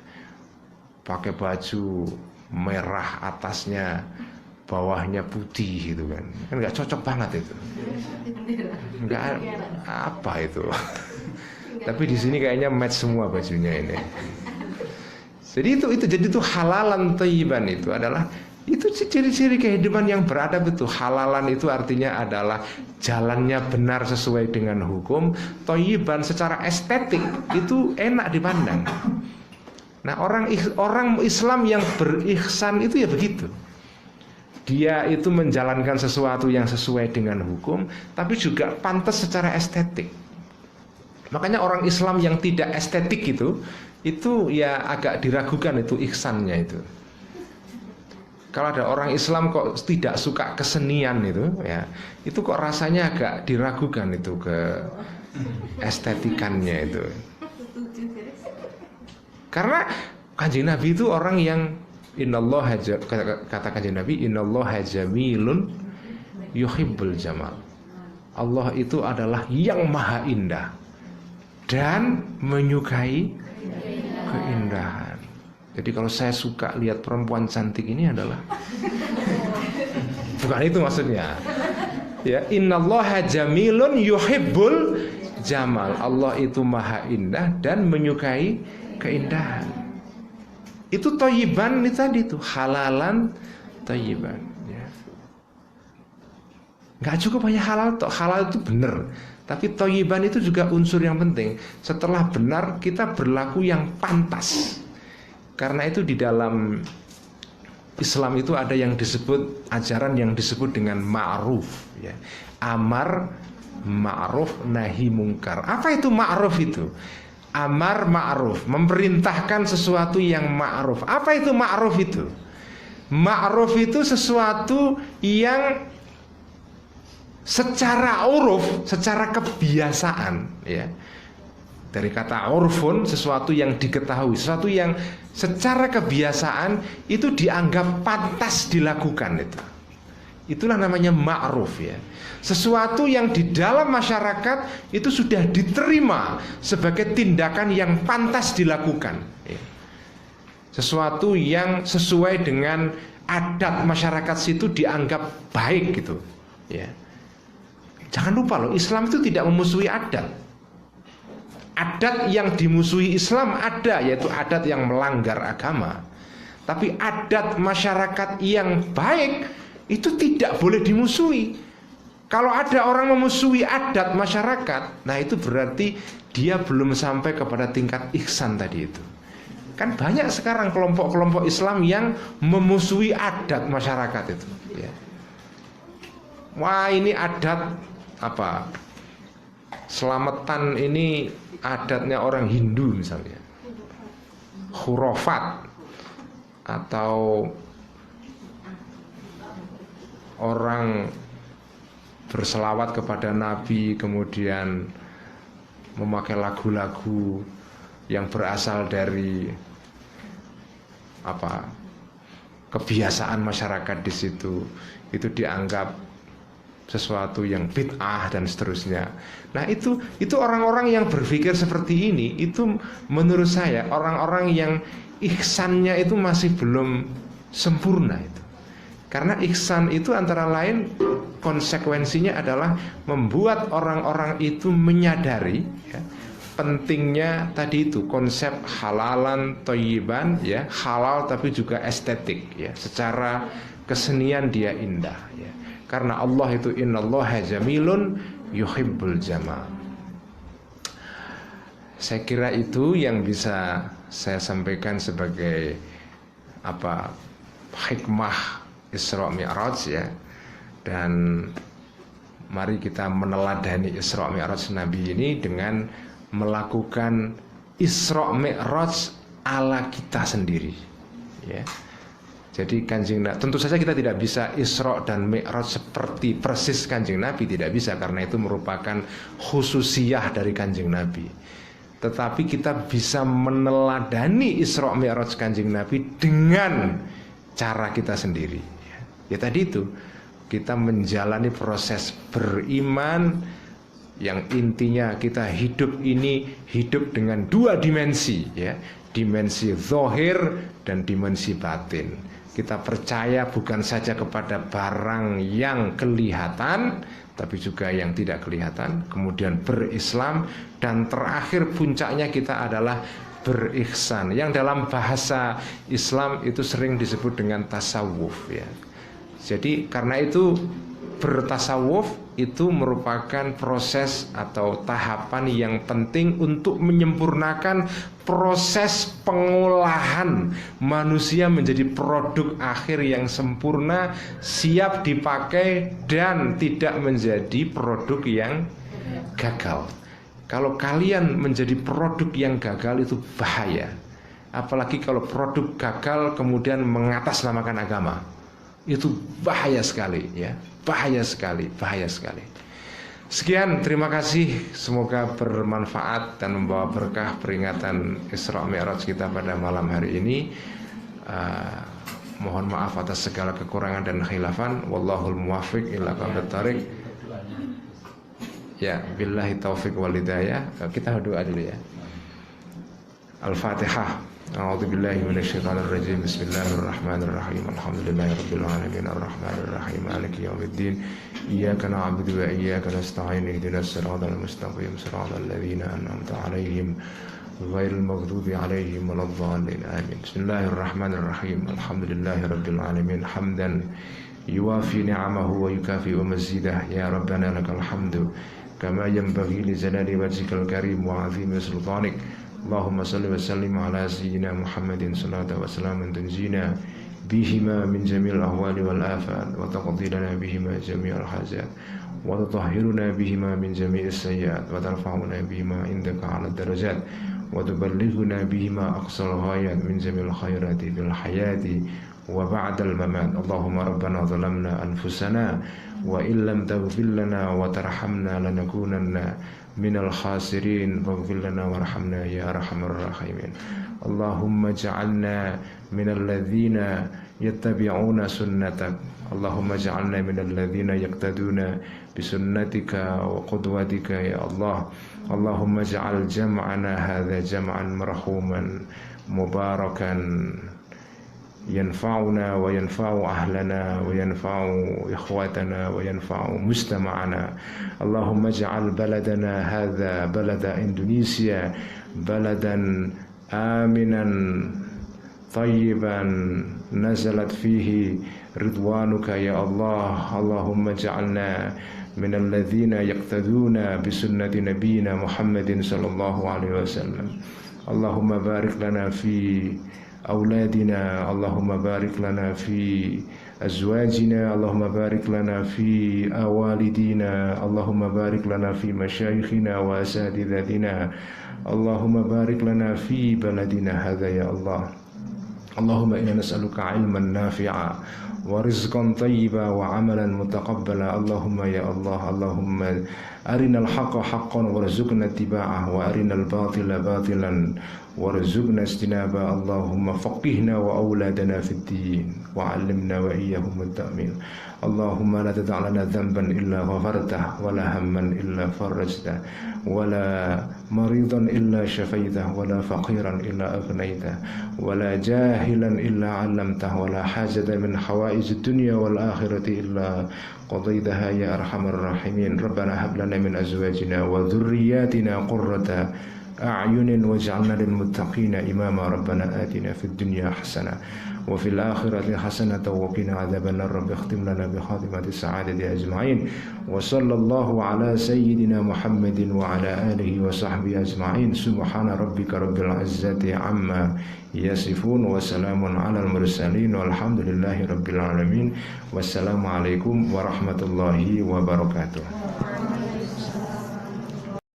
F: Pakai baju merah atasnya, bawahnya putih gitu kan nggak cocok banget itu, nggak apa itu. Tapi di sini kayaknya match semua bajunya ini. Jadi itu halalan thayyiban itu adalah itu ciri-ciri kehidupan yang beradab itu. Halalan itu artinya adalah jalannya benar sesuai dengan hukum. Thayyiban secara estetik itu enak dipandang. Nah orang Islam yang berihsan itu ya begitu. Dia itu menjalankan sesuatu yang sesuai dengan hukum, tapi juga pantas secara estetik. Makanya orang Islam yang tidak estetik itu ya agak diragukan itu ihsannya itu. Kalau ada orang Islam kok tidak suka kesenian itu, ya itu kok rasanya agak diragukan itu ke estetikannya itu. Karena Kanjeng Nabi itu orang yang kata Kanjeng Nabi, innallaha jamilun yuhibbul jamal. Allah itu adalah yang maha indah dan menyukai keindahan. Jadi kalau saya suka lihat perempuan cantik ini adalah bukan itu maksudnya. Ya, innallaha jamilun yuhibbul jamal. Allah itu maha indah dan menyukai keindahan. Itu thayyiban itu tadi itu halalan thayyiban ya. Nggak cukup hanya halal, halal itu benar, tapi thayyiban itu juga unsur yang penting. Setelah benar kita berlaku yang pantas. Karena itu di dalam Islam itu ada yang disebut ajaran yang disebut dengan ma'ruf ya. Amar ma'ruf nahi mungkar. Apa itu ma'ruf itu? Amar ma'ruf, memerintahkan sesuatu yang ma'ruf. Apa itu ma'ruf itu? Ma'ruf itu sesuatu yang secara uruf, secara kebiasaan ya. Dari kata urfun, sesuatu yang diketahui, sesuatu yang secara kebiasaan itu dianggap pantas dilakukan itu. Itulah namanya ma'ruf ya. Sesuatu yang di dalam masyarakat itu sudah diterima sebagai tindakan yang pantas dilakukan ya. Sesuatu yang sesuai dengan adat masyarakat situ dianggap baik gitu ya. Jangan lupa loh, Islam itu tidak memusuhi adat. Adat yang dimusuhi Islam ada, yaitu adat yang melanggar agama. Tapi adat masyarakat yang baik itu tidak boleh dimusuhi. Kalau ada orang memusuhi adat masyarakat, nah itu berarti dia belum sampai kepada tingkat ihsan tadi itu. Kan banyak sekarang kelompok-kelompok Islam yang memusuhi adat masyarakat itu ya. Wah ini adat apa? Selamatan ini adatnya orang Hindu misalnya, khurafat, atau orang berselawat kepada Nabi kemudian memakai lagu-lagu yang berasal dari apa kebiasaan masyarakat di situ, itu dianggap sesuatu yang bid'ah dan seterusnya. Nah itu orang-orang yang berpikir seperti ini, itu menurut saya orang-orang yang ihsannya itu masih belum sempurna itu. Karena ihsan itu antara lain konsekuensinya adalah membuat orang-orang itu menyadari ya, pentingnya tadi itu konsep halalan thayyiban ya, halal tapi juga estetik ya, secara kesenian dia indah ya. Karena Allah itu innallaha jamilun yuhibbul jamal. Saya kira itu yang bisa saya sampaikan sebagai hikmah Isra Mi'raj ya. Dan mari kita meneladani Isra Mi'raj Nabi ini dengan melakukan Isra Mi'raj ala kita sendiri ya. Jadi Kanjeng Nabi, tentu saja kita tidak bisa Isra dan Mi'raj seperti persis Kanjeng Nabi, tidak bisa, karena itu merupakan khususiyah dari Kanjeng Nabi. Tetapi kita bisa meneladani Isra Mi'raj Kanjeng Nabi dengan cara kita sendiri. Ya tadi itu, kita menjalani proses beriman yang intinya kita hidup ini hidup dengan dua dimensi ya, dimensi zahir dan dimensi batin. Kita percaya bukan saja kepada barang yang kelihatan, tapi juga yang tidak kelihatan. Kemudian berislam, dan terakhir puncaknya kita adalah berihsan, yang dalam bahasa Islam itu sering disebut dengan tasawuf ya. Jadi karena itu bertasawuf itu merupakan proses atau tahapan yang penting untuk menyempurnakan proses pengolahan manusia menjadi produk akhir yang sempurna, siap dipakai dan tidak menjadi produk yang gagal. Kalau kalian menjadi produk yang gagal itu bahaya. Apalagi kalau produk gagal kemudian mengatasnamakan agama. Itu bahaya sekali ya, bahaya sekali, bahaya sekali. Sekian, terima kasih, semoga bermanfaat dan membawa berkah peringatan Isra Mi'raj kita pada malam hari ini. Mohon maaf atas segala kekurangan dan khilafan. Wallahul muwaffiq ila aqwamit thariq. Ya, billahi taufiq wal hidayah. Kita doa dulu ya. Al-Fatihah. أعوذ بالله من الشيطان الرجيم بسم الله الرحمن الرحيم الحمد لله رب العالمين الرحمن الرحيم مالك يوم الدين إياك نعبد وإياك نستعين اهدنا الصراط المستقيم صراط الذين أنعمت عليهم غير المغضوب عليهم ولا الضالين آمين بسم الله الرحمن الرحيم الحمد لله رب العالمين حمدا يوافي نعمه ويكافئ مزيده يا ربنا لك الحمد كما ينبغي لجلال وجهك الكريم وعظيم سلطانك اللهم صل وسلم على سيدنا محمد صلاة وسلام تنجينا بهما من جميع الأهوال والآفات وتقضي لنا بهما جميع الحاجات وتطهرنا بهما من جميع السيئات وترفعنا بهما عندك على الدرجات وتبلغنا بهما أقصى الغايات من جميع الخيرات في الحياة وبعد الممات اللهم ربنا ظلمنا أنفسنا وإن لم تغفر لنا وترحمنا لنكونن من الخاسرين فاغفر لنا وارحمنا يا أرحم الراحمين اللهم اجعلنا من الذين يتبعون سنتك اللهم اجعلنا من الذين يقتدون بسنتك وقدوتك يا الله اللهم اجعل جمعنا هذا جمعا مرحوما مباركا ينفعنا وينفع أهلنا وينفع إخواتنا وينفع مجتمعنا اللهم اجعل بلدنا هذا بلد إندونيسيا بلدا آمنا طيبا نزلت فيه رضوانك يا الله اللهم اجعلنا من الذين يقتدون بسنة نبينا محمد صلى الله عليه وسلم اللهم بارك لنا في أولادنا اللهم بارك لنا في أزواجنا اللهم بارك لنا في والدينا اللهم بارك لنا في مشايخنا وأساتذتنا اللهم بارك لنا في بلدنا هذا يا الله اللهم إنا نسألك علما نافعا ورزقا طيبا وعملا متقبلا اللهم يا الله اللهم أرنا الحق حقا وارزقنا اتباعه وأرنا الباطل باطلا وارزقنا اجتنابه اللهم فقهنا وأولادنا في الدين وعلمنا وإياهم التأمين اللهم لا تدع لنا ذنبا إلا غفرته ولا هما إلا فرجته ولا مريضا إلا شفيته ولا فقيرا إلا أغنيته ولا جاهلا إلا علمته ولا حاجة من حوائج الدنيا والآخرة إلا قضيتها يا أرحم الراحمين. ربنا هب لنا من أزواجنا وذرياتنا قرة أعين واجعلنا للمتقين إماما. ربنا آتنا في الدنيا حسنة وفي الآخرة حسنة وقنا عذاب النار. رب اختم لنا بخاتمة السعادة أجمعين. وصلى الله على سيدنا محمد وعلى آله وصحبه أجمعين. سبحان ربك رب العزة عما يصفون وسلام على المرسلين والحمد لله رب العالمين. والسلام عليكم ورحمة الله وبركاته.